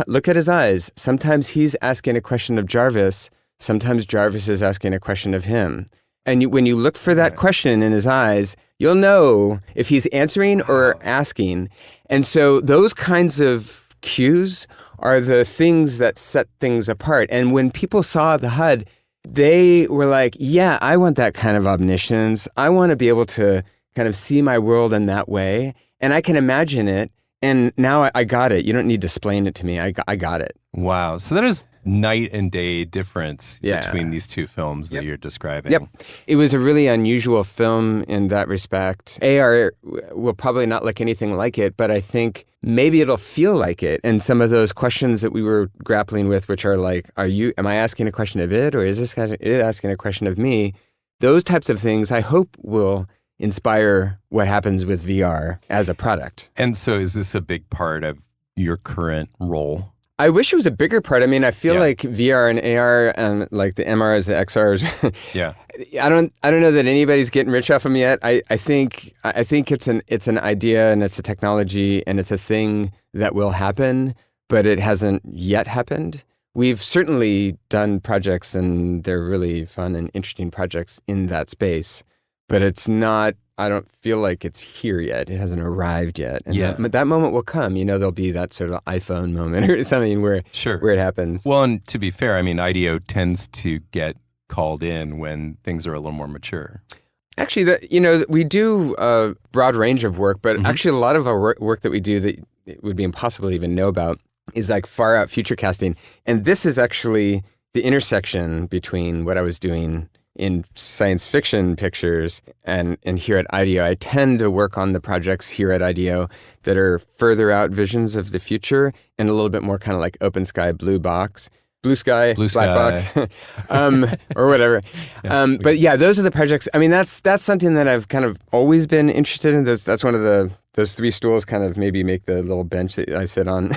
look at his eyes. Sometimes he's asking a question of Jarvis. Sometimes Jarvis is asking a question of him. And when you look for that question in his eyes, you'll know if he's answering or asking. And so those kinds of cues are the things that set things apart. And when people saw the HUD, they were like, yeah, I want that kind of omniscience. I want to be able to kind of see my world in that way. And I can imagine it. And now I got it. You don't need to explain it to me. I got it. Wow. So that is night and day difference between these two films that you're describing. Yep. It was a really unusual film in that respect. AR will probably not look anything like it, but I think maybe it'll feel like it. And some of those questions that we were grappling with, which are like, am I asking a question of it, or is it asking a question of me? Those types of things I hope will inspire what happens with VR as a product. And so is this a big part of your current role? I wish it was a bigger part. I mean, I feel like VR and AR and like the MRs, the XRs. Yeah. I don't know that anybody's getting rich off them yet. I think it's an idea and it's a technology and it's a thing that will happen, but it hasn't yet happened. We've certainly done projects, and they're really fun and interesting projects in that space, but it's not, I don't feel like it's here yet. It hasn't arrived yet. And that moment will come. You know, there'll be that sort of iPhone moment or something where it happens. Well, and to be fair, I mean, IDEO tends to get called in when things are a little more mature. Actually, we do a broad range of work, but actually a lot of our work that we do that it would be impossible to even know about is like far out future casting. And this is actually the intersection between what I was doing in science fiction pictures and here at IDEO. I tend to work on the projects here at IDEO that are further out visions of the future and a little bit more kind of like open sky, blue sky, black box, or whatever. But yeah, those are the projects. I mean, that's something that I've kind of always been interested in. That's one of those three stools kind of maybe make the little bench that I sit on.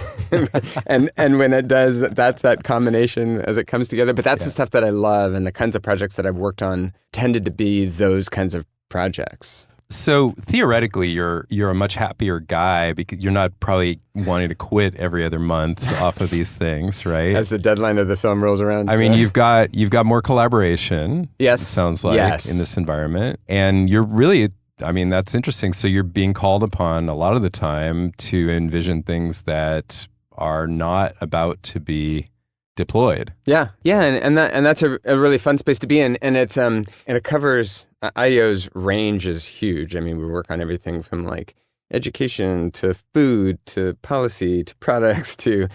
and when it does, that's that combination as it comes together. But that's the stuff that I love, and the kinds of projects that I've worked on tended to be those kinds of projects. So theoretically, you're a much happier guy because you're not probably wanting to quit every other month off of these things, right? As the deadline of the film rolls around. I mean, you've got more collaboration. Yes, it sounds like in this environment, and you're really. I mean, that's interesting. So you're being called upon a lot of the time to envision things that are not about to be deployed. Yeah, and that's a really fun space to be in, and it covers IDEO's range is huge. I mean, we work on everything from like education to food to policy to products to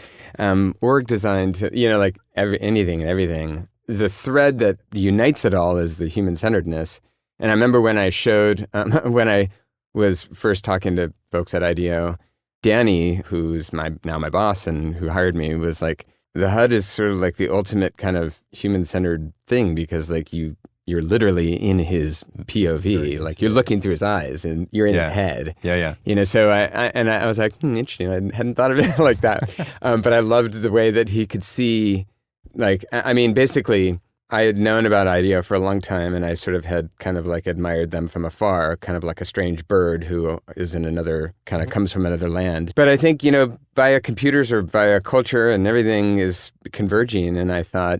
org design to like anything and everything. the thread that unites it all is the human-centeredness. And I remember when I showed, when I was first talking to folks at IDEO, Danny, who's now my boss and who hired me, was like, the HUD is sort of like the ultimate kind of human-centered thing because like you're literally in his POV, like you're looking through his eyes and you're in his head. Yeah. So I was like, interesting. I hadn't thought of it like that. But I loved the way that he could see, like, I mean, basically, I had known about IDEO for a long time, and I sort of had kind of like admired them from afar, kind of like a strange bird who is in another, kind of comes from another land. But I think, via computers or via culture and everything is converging. And I thought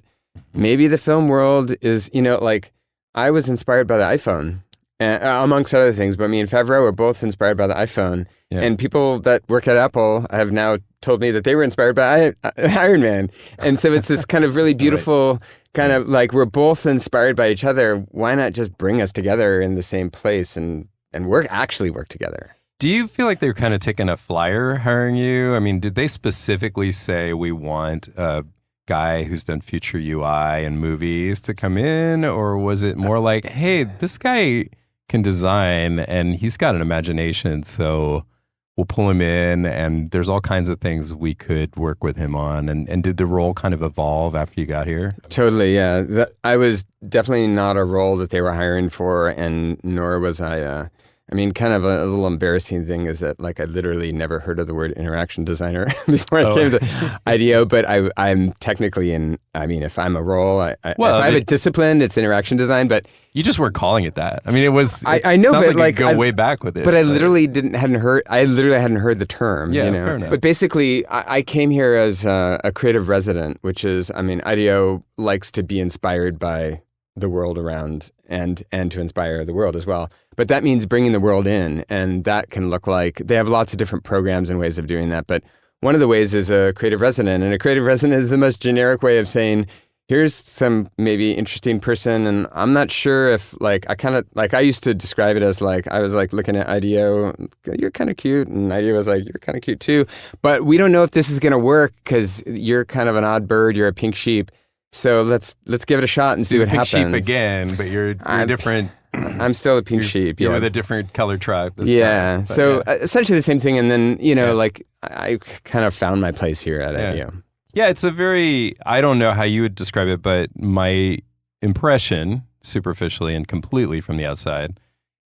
maybe the film world is, like I was inspired by the iPhone, amongst other things, but me and Favreau were both inspired by the iPhone. Yeah. And people that work at Apple have now told me that they were inspired by Iron Man. And so it's this kind of really beautiful kind of like we're both inspired by each other. Why not just bring us together in the same place and work together? Do you feel like they're kind of taking a flyer hiring you? I mean, did they specifically say we want a guy who's done future UI and movies to come in? Or was it more like, hey, this guy can design and he's got an imagination, so we'll pull him in and there's all kinds of things we could work with him on. And did the role kind of evolve after you got here? Totally, yeah. I was definitely not a role that they were hiring for, and nor was I... kind of a little embarrassing thing is that, like, I literally never heard of the word interaction designer before I came to IDEO, but I'm technically if I'm a role, if I have a discipline, it's interaction design, but... You just weren't calling it that. I mean, it was... I know, sounds but like you go way back with it. But I literally hadn't heard the term, fair enough. But basically, I came here as a creative resident, which is, IDEO likes to be inspired by the world around and to inspire the world as well. But that means bringing the world in, and that can look like, they have lots of different programs and ways of doing that. But one of the ways is a creative resident, and a creative resident is the most generic way of saying, here's some maybe interesting person, and I'm not sure if, like, I used to describe it as like, I was like looking at IDEO, you're kind of cute, and IDEO was like, you're kind of cute too, but we don't know if this is going to work because you're kind of an odd bird, you're a pink sheep. So let's give it a shot and see what happens. Pink sheep again, but you're different. I'm still a pink sheep. You're with a different color tribe this time. So essentially the same thing. And then, like I kind of found my place here at IDEO. Yeah, it's a very, I don't know how you would describe it, but my impression, superficially and completely from the outside,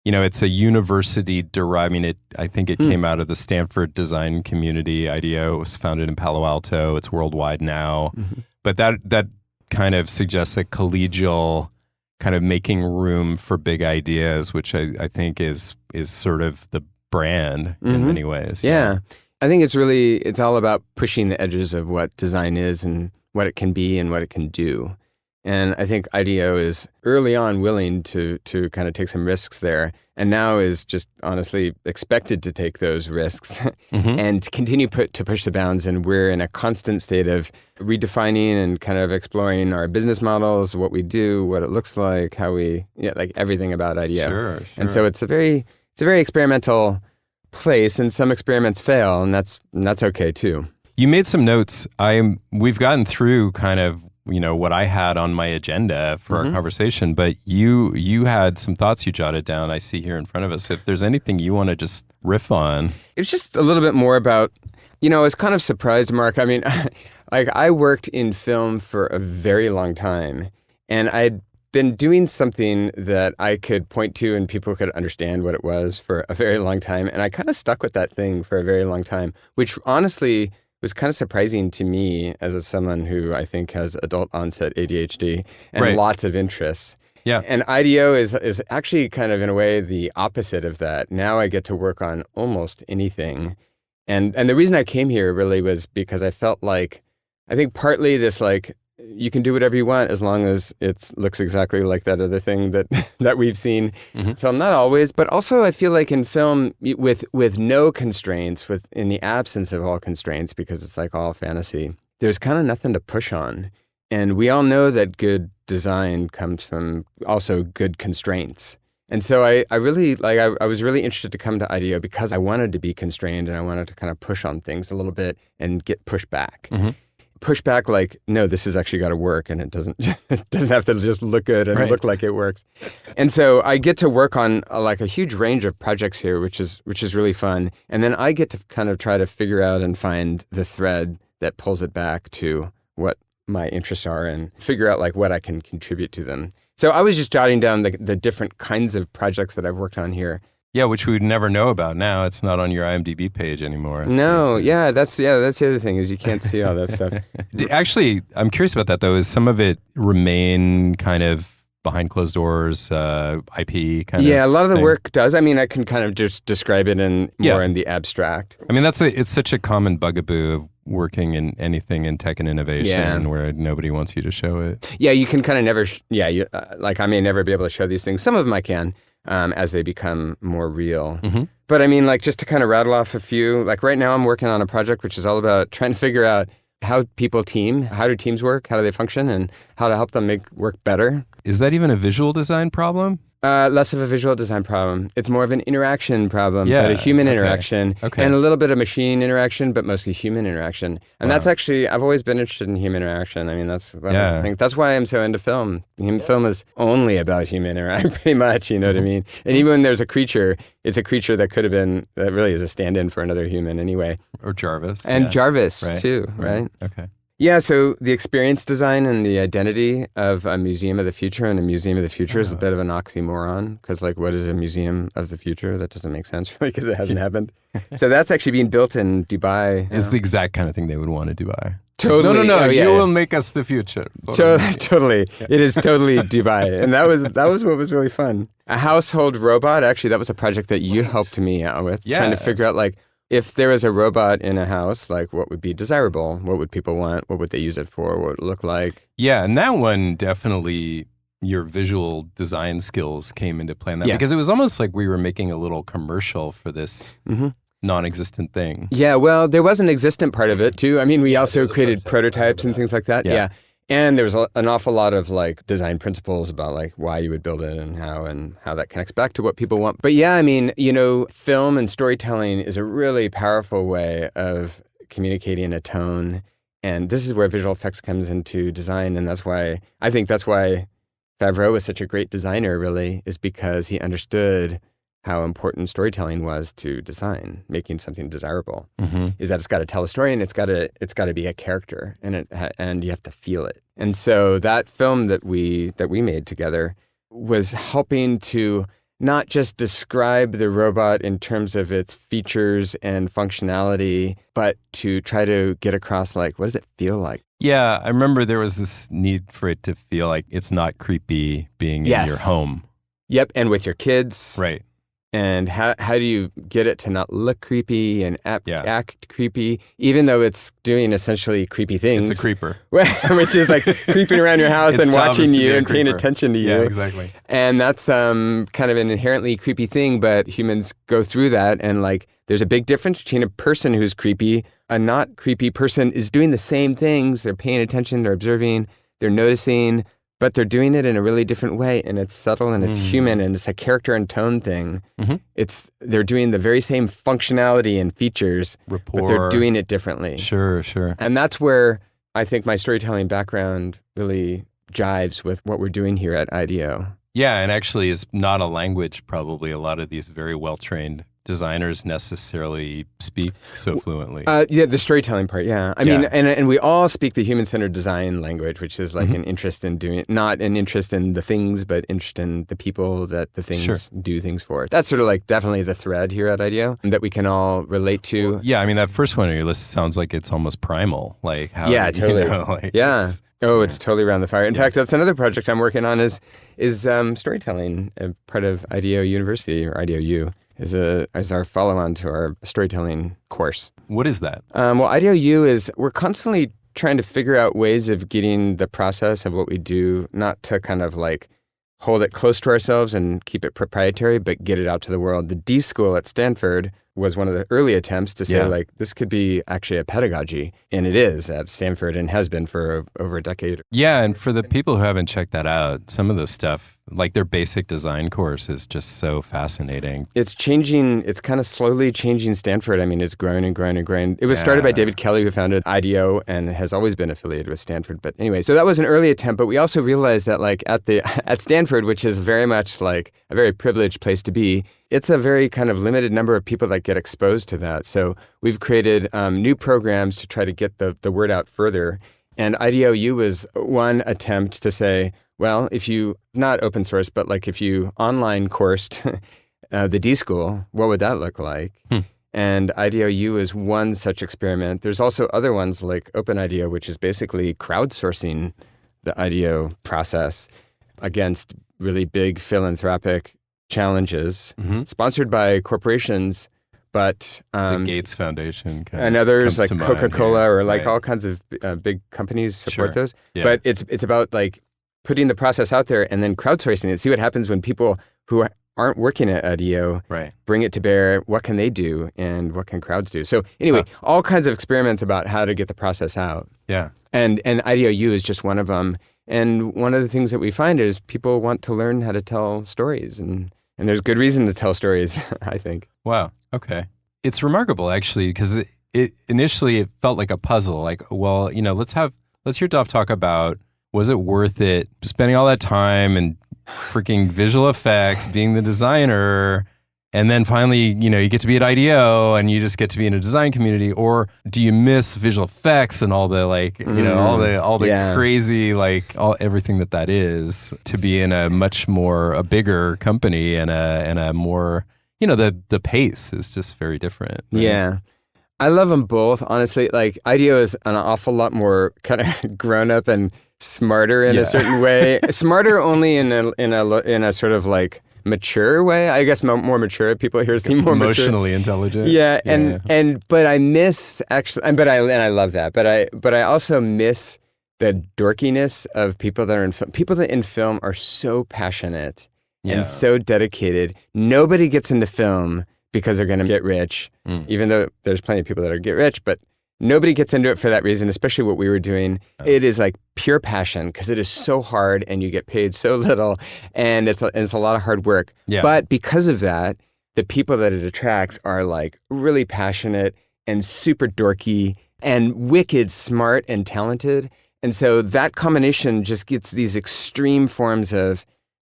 it's a university deriving it. I think it came out of the Stanford design community. IDEO was founded in Palo Alto. It's worldwide now. Mm-hmm. But that kind of suggests a collegial kind of making room for big ideas, which I think is sort of the brand in many ways. Yeah. I think it's all about pushing the edges of what design is and what it can be and what it can do. And I think IDEO is early on willing to kind of take some risks there, and now is just honestly expected to take those risks and to continue to push the bounds. And we're in a constant state of redefining and kind of exploring our business models, what we do, what it looks like, how we, like everything about IDEO. Sure. And so it's a very experimental place, and some experiments fail, and that's okay too. You made some notes. We've gotten through kind of what I had on my agenda for our conversation, but you had some thoughts you jotted down, I see here in front of us. If there's anything you want to just riff on. It was just a little bit more about, I was kind of surprised, Mark. I mean, like I worked in film for a very long time, and I'd been doing something that I could point to and people could understand what it was for a very long time. And I kind of stuck with that thing for a very long time, which honestly was kind of surprising to me as someone who I think has adult onset ADHD and lots of interests. Yeah. And IDEO is actually kind of in a way the opposite of that. Now I get to work on almost anything. And the reason I came here really was because I felt like, I think partly this like, you can do whatever you want as long as it looks exactly like that other thing that we've seen in film. Not always, but also I feel like in film with no constraints, in the absence of all constraints, because it's like all fantasy, there's kind of nothing to push on. And we all know that good design comes from also good constraints. And so I really, I was really interested to come to IDEO because I wanted to be constrained and I wanted to kind of push on things a little bit and get pushed back. push back like, no, this has actually got to work, and it doesn't have to just look good and look like it works. And so I get to work on like a huge range of projects here, which is really fun. And then I get to kind of try to figure out and find the thread that pulls it back to what my interests are and figure out like what I can contribute to them. So I was just jotting down the different kinds of projects that I've worked on here. Yeah, which we would never know about now. It's not on your IMDb page anymore. No, that's the other thing is you can't see all that stuff. Actually, I'm curious about that though. Is some of it remain kind of behind closed doors, IP kind of? Yeah, a lot of the thing? work does. I mean, I can kind of just describe it in more in the abstract. I mean, it's such a common bugaboo of working in anything in tech and innovation where nobody wants you to show it. Yeah, you can kind of never. Like I may never be able to show these things. Some of them I can. As they become more real. Mm-hmm. But I mean, like, just to kind of rattle off a few, like right now I'm working on a project which is all about trying to figure out how people team, how do teams work, how do they function, and how to help them make work better. Is that even a visual design problem? Less of a visual design problem. It's more of an interaction problem, but a human interaction and a little bit of machine interaction, but mostly human interaction. And that's actually, I've always been interested in human interaction. I mean, that's what I think. That's why I'm so into film. Film is only about human interaction, pretty much, you know what I mean? And even when there's a creature, it's a creature that could have been, that really is a stand-in for another human anyway. Or Jarvis. And Jarvis, too, right? Okay. Yeah, so the experience design and the identity of a museum of the future, and a museum of the future is a bit of an oxymoron, because like, what is a museum of the future? That doesn't make sense, really, because it hasn't happened. So that's actually being built in Dubai. It's the exact kind of thing they would want to Dubai. Totally. No, you will make us the future. Totally. It is totally Dubai. And that was what was really fun. A household robot, actually, that was a project that you helped me out with, trying to figure out like, if there was a robot in a house, like what would be desirable? What would people want? What would they use it for? What would it look like? Yeah, and that one definitely, your visual design skills came into play in that, because it was almost like we were making a little commercial for this non-existent thing. Yeah, well, there was an existent part of it too. I mean, we also created prototypes and things like that. Yeah. And there was an awful lot of like design principles about like why you would build it and how that connects back to what people want. But yeah, I mean, you know, film and storytelling is a really powerful way of communicating a tone. And this is where visual effects comes into design. And I think that's why Favreau was such a great designer, really, is because he understood how important storytelling was to design, making something desirable. Is that it's got to tell a story, and it's got to be a character, and you have to feel it. And so that film that we made together was helping to not just describe the robot in terms of its features and functionality, but to try to get across like, what does it feel like? Yeah, I remember there was this need for it to feel like it's not creepy being in your home. Yep, and with your kids. Right. And how do you get it to not look creepy and act creepy, even though it's doing essentially creepy things? It's a creeper. Which is like creeping around your house and watching you and paying attention to you. Yeah, exactly. And that's kind of an inherently creepy thing, but humans go through that. And like, there's a big difference between a person who's creepy. A not creepy person is doing the same things. They're paying attention, they're observing, they're noticing, but they're doing it in a really different way, and it's subtle and it's human, and it's a character and tone thing. They're doing the very same functionality and features, rapport, but they're doing it differently. Sure. And that's where I think my storytelling background really jives with what we're doing here at IDEO. Yeah, and actually is not a language probably a lot of these very well-trained designers necessarily speak so fluently. Yeah, the storytelling part, I mean, and we all speak the human-centered design language, which is like an interest in doing, not an interest in the things, but interest in the people that the things do things for. That's sort of like definitely the thread here at IDEO that we can all relate to. Yeah, I mean, that first one on your list sounds like it's almost primal. Like how, totally. It's totally around the fire. In fact, that's another project I'm working on is storytelling, part of IDEO University, or IDEO U. Is our follow-on to our storytelling course. What is that? Well, IDEO U we're constantly trying to figure out ways of getting the process of what we do, not to kind of like hold it close to ourselves and keep it proprietary, but get it out to the world. The D School at Stanford was one of the early attempts to say like, this could be actually a pedagogy. And it is at Stanford and has been for over a decade. Yeah, and for the people who haven't checked that out, some of the stuff like their basic design course is just so fascinating. It's changing. It's kind of slowly changing Stanford. I mean, it's grown and grown and grown. It was started by David Kelly, who founded IDEO and has always been affiliated with Stanford. But anyway, so that was an early attempt. But we also realized that like at Stanford, which is very much like a very privileged place to be, it's a very kind of limited number of people that get exposed to that. So we've created new programs to try to get the word out further. And IDEOU was one attempt to say, well, if you, not open source, but like if you online coursed the D School, what would that look like? And IDEOU is one such experiment. There's also other ones like OpenIDEO, which is basically crowdsourcing the IDEO process against really big philanthropic challenges, sponsored by corporations, but the Gates Foundation and others like Coca-Cola or like all kinds of big companies support those. Yeah. But it's about like putting the process out there and then crowdsourcing it. See what happens when people who aren't working at IDEO bring it to bear. What can they do and what can crowds do? So anyway, all kinds of experiments about how to get the process out. Yeah. And IDEOU is just one of them. And one of the things that we find is people want to learn how to tell stories, and there's good reason to tell stories, I think. Wow. Okay. It's remarkable actually, because it initially felt like a puzzle. Like, well, you know, let's hear Dov talk about, was it worth it spending all that time and freaking visual effects, being the designer, and then finally, you know, you get to be at IDEO and you just get to be in a design community? Or do you miss visual effects and all the like, you know, all the crazy, like everything that is, to be in a bigger company and a more, you know, the pace is just very different. Right? Yeah. I love them both, honestly. Like IDEO is an awful lot more kind of grown up and smarter in a certain way. Smarter only in a sort of like mature way. I guess more mature people here seem more emotionally intelligent. Yeah, but I miss actually, and I love that. But I also miss the dorkiness of people that are in film. People that in film are so passionate and so dedicated. Nobody gets into film because they're going to get rich, even though there's plenty of people that are get rich, but nobody gets into it for that reason, especially what we were doing. It is like pure passion because it is so hard and you get paid so little and it's a lot of hard work. Yeah. But because of that, the people that it attracts are like really passionate and super dorky and wicked smart and talented. And so that combination just gets these extreme forms of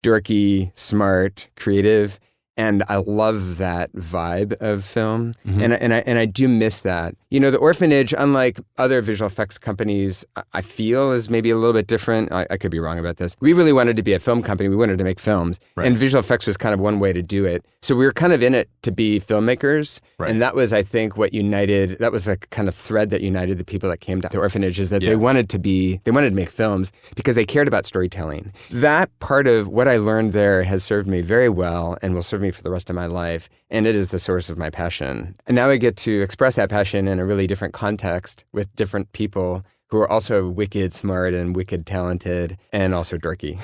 dorky, smart, creative. And I love that vibe of film, and I do miss that. You know, The Orphanage, unlike other visual effects companies, I feel is maybe a little bit different. I could be wrong about this. We really wanted to be a film company. We wanted to make films, and visual effects was kind of one way to do it. So we were kind of in it to be filmmakers, and that was, I think, what united. That was a kind of thread that united the people that came to The Orphanage, is that they wanted to make films because they cared about storytelling. That part of what I learned there has served me very well and will serve me for the rest of my life, and it is the source of my passion. And now I get to express that passion in a really different context with different people who are also wicked smart and wicked talented and also dorky.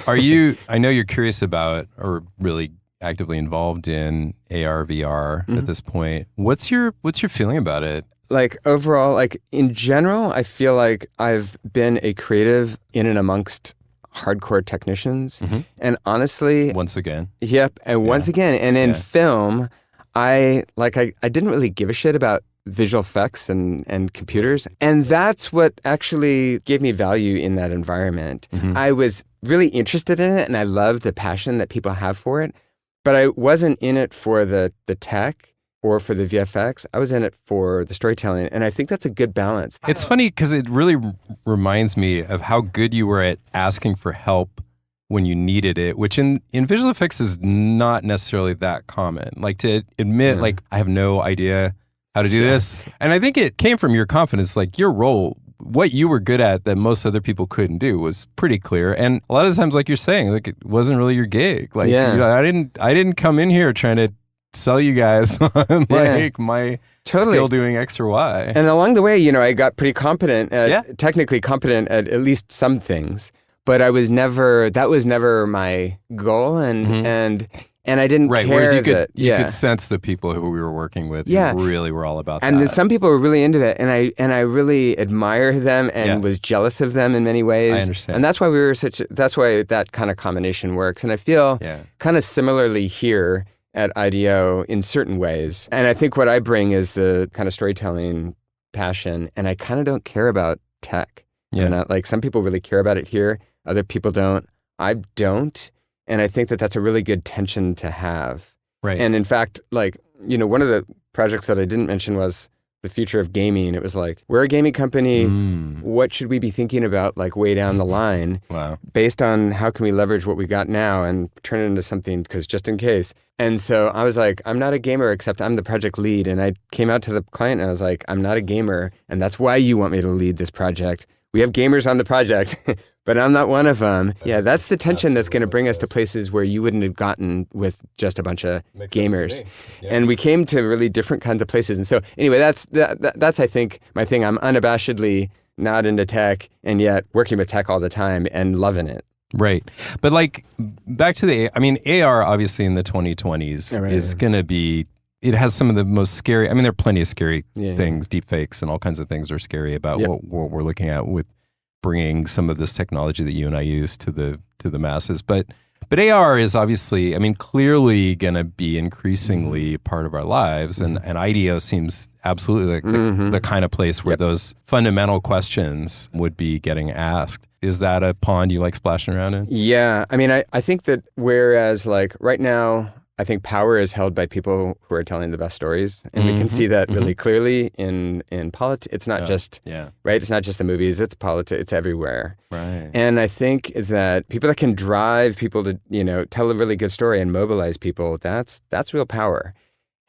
I know you're curious about, or really actively involved in AR, VR at this point. What's your feeling about it? Like overall, like in general, I feel like I've been a creative in and amongst hardcore technicians. And honestly, once again, and in film, I didn't really give a shit about visual effects and computers, and that's what actually gave me value in that environment. I was really interested in it, and I loved the passion that people have for it, but I wasn't in it for the tech or for the VFX. I was in it for the storytelling, and I think that's a good balance. It's funny because it really reminds me of how good you were at asking for help when you needed it, which in visual effects is not necessarily that common. Like to admit, like, I have no idea how to do this. And I think it came from your confidence, like your role, what you were good at that most other people couldn't do was pretty clear. And a lot of the times, like you're saying, like it wasn't really your gig. Like I didn't come in here trying to sell you guys on like my skill doing X or Y. And along the way, you know, I got pretty competent technically competent at least some things, but that was never my goal. And And I didn't Right, care whereas you that, could sense the people who we were working with Yeah. who really were all about and that. then some people were really into that, and I really admire them and Yeah. was jealous of them in many ways. I understand. And that's why that's why that kind of combination works. And I feel Yeah. kind of similarly here at IDEO in certain ways. And I think what I bring is the kind of storytelling passion, and I kind of don't care about tech. Yeah. And like some people really care about it here, other people don't. I don't. And I think that that's a really good tension to have. Right. And in fact, like, one of the projects that I didn't mention was the future of gaming. It was like, we're a gaming company. What should we be thinking about like way down the line Wow. based on how can we leverage what we got now and turn it into something, because just in case. And so I was like, I'm not a gamer, except I'm the project lead. And I came out to the client and I was like, I'm not a gamer. And that's why you want me to lead this project. We have gamers on the project, but I'm not one of them. Yeah, that's the tension that's going to bring us to places where you wouldn't have gotten with just a bunch of gamers. And we came to really different kinds of places. And so anyway, that's I think my thing. I'm unabashedly not into tech and yet working with tech all the time and loving it. Right. But like back to AR obviously in the 2020s is going to be, it has some of the most scary, there are plenty of scary things, deep fakes and all kinds of things are scary about what we're looking at with bringing some of this technology that you and I use to the masses. But AR is obviously, clearly going to be increasingly part of our lives. And IDEO seems absolutely like the kind of place where those fundamental questions would be getting asked. Is that a pond you like splashing around in? Yeah. I think that whereas like right now, I think power is held by people who are telling the best stories. And we can see that really clearly in politics. It's not just, right? It's not just the movies, it's politics, it's everywhere. Right. And I think that people that can drive people to, tell a really good story and mobilize people, that's real power.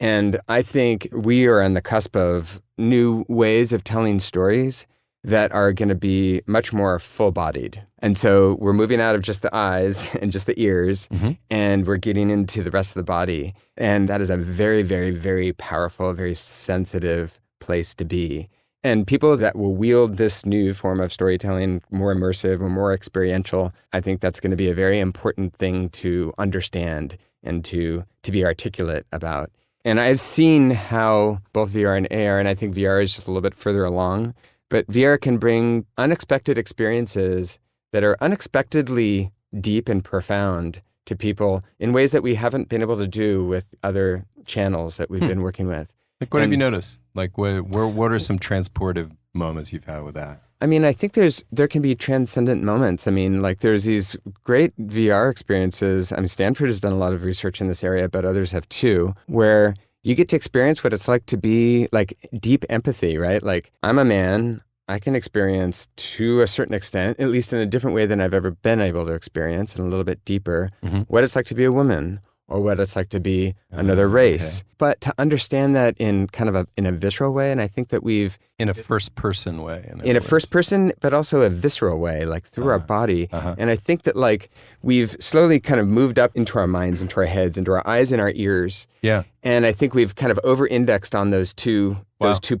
And I think we are on the cusp of new ways of telling stories that are going to be much more full-bodied. And so we're moving out of just the eyes and just the ears, and we're getting into the rest of the body. And that is a very, very, very powerful, very sensitive place to be. And people that will wield this new form of storytelling, more immersive or more experiential, I think that's going to be a very important thing to understand and to be articulate about. And I've seen how both VR and AR, and I think VR is just a little bit further along, but VR can bring unexpected experiences that are unexpectedly deep and profound to people in ways that we haven't been able to do with other channels that we've been working with. Like, what have you noticed? Like, what are some transportive moments you've had with that? I think there can be transcendent moments. Like there's these great VR experiences. Stanford has done a lot of research in this area, but others have too, where you get to experience what it's like to be like deep empathy, right? Like I'm a man, I can experience to a certain extent, at least in a different way than I've ever been able to experience and a little bit deeper, what it's like to be a woman or what it's like to be another race. Okay. But to understand that in kind of in a visceral way, and I think that we've... In a first-person way. In a first-person, but also a visceral way, like through our body. And I think that like we've slowly kind of moved up into our minds, into our heads, into our eyes and our ears. Yeah. And I think we've kind of over-indexed on those two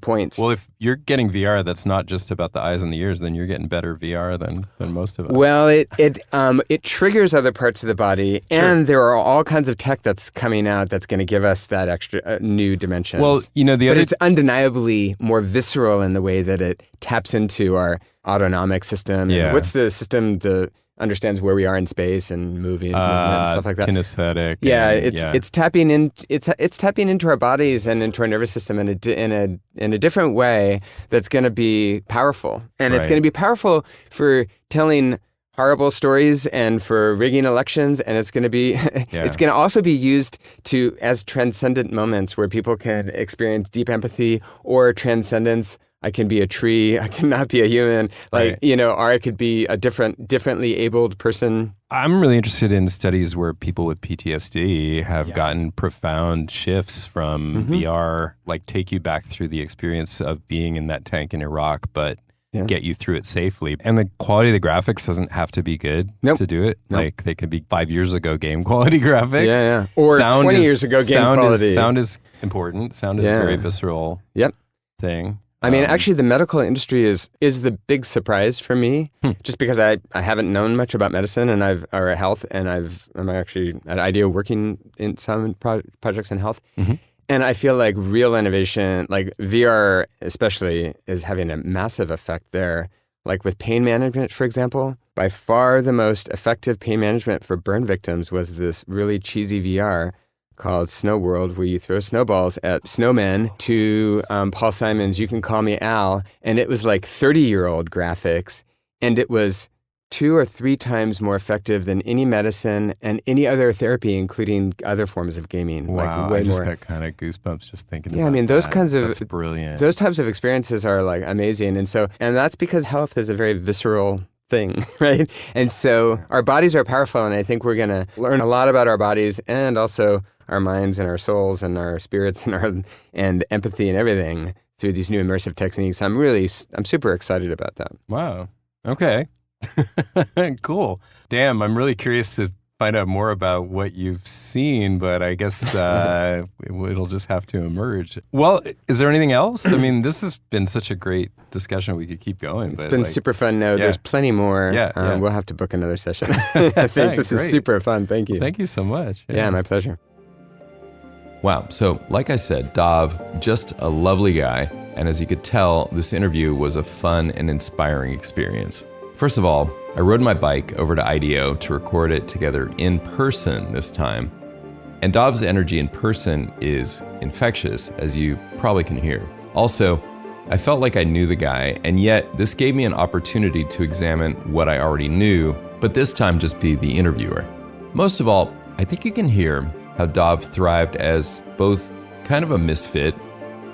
points. Well, if you're getting VR that's not just about the eyes and the ears, then you're getting better VR than most of us. Well, it triggers other parts of the body, and there are all kinds of tech that's coming out that's going to give us that extra new dimension. Well, but it's undeniably more visceral in the way that it taps into our autonomic system. Yeah. And what's the system that understands where we are in space and movement and stuff like that? Kinesthetic. Yeah, it's tapping into our bodies and into our nervous system in a different way that's going to be powerful, and it's going to be powerful for telling horrible stories and for rigging elections, and it's going to be it's going to also be used as transcendent moments where people can experience deep empathy or transcendence. I can be a tree, I cannot be a human, or I could be a differently abled person. I'm really interested in studies where people with PTSD have gotten profound shifts from VR, like take you back through the experience of being in that tank in Iraq, but get you through it safely. And the quality of the graphics doesn't have to be good to do it. Nope. Like they could be 5 years ago game quality graphics. Yeah. Or 20 years ago game quality. Sound is important. Sound is a very visceral thing. I mean, actually, the medical industry is the big surprise for me, just because I haven't known much about medicine or health, and I'm actually at IDEO working in some projects in health, and I feel like real innovation, like VR especially, is having a massive effect there. Like with pain management, for example, by far the most effective pain management for burn victims was this really cheesy VR called Snow World, where you throw snowballs at snowmen to Paul Simon's You Can Call Me Al, and it was like 30-year-old graphics, and it was 2 or 3 times more effective than any medicine and any other therapy, including other forms of gaming. Wow, like way I just more. got kind of goosebumps just thinking about Yeah, I mean, those that. kinds of... That's brilliant. Those types of experiences are like amazing. And that's because health is a very visceral thing, right? And so our bodies are powerful, and I think we're going to learn a lot about our bodies and also our minds and our souls and our spirits and empathy and everything through these new immersive techniques. I'm super excited about that. Wow. Okay. Cool. Damn, I'm really curious to find out more about what you've seen, but I guess it'll just have to emerge. Well, is there anything else? I mean, this has been such a great discussion. We could keep going. It's been super fun. No, there's plenty more. Yeah. We'll have to book another session. I think this is super fun. Thank you. Thank you so much. Yeah, my pleasure. Wow. So, like I said, Dov, just a lovely guy. And as you could tell, this interview was a fun and inspiring experience. First of all, I rode my bike over to IDEO to record it together in person this time. And Dov's energy in person is infectious, as you probably can hear. Also, I felt like I knew the guy, and yet this gave me an opportunity to examine what I already knew, but this time just be the interviewer. Most of all, I think you can hear how Dov thrived as both kind of a misfit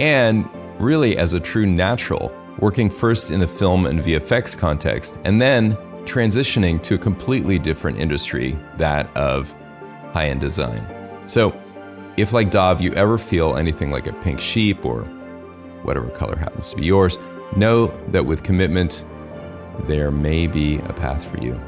and really as a true natural, working first in the film and VFX context, and then transitioning to a completely different industry, that of high-end design. So, if like Dov, you ever feel anything like a pink sheep or whatever color happens to be yours, know that with commitment, there may be a path for you.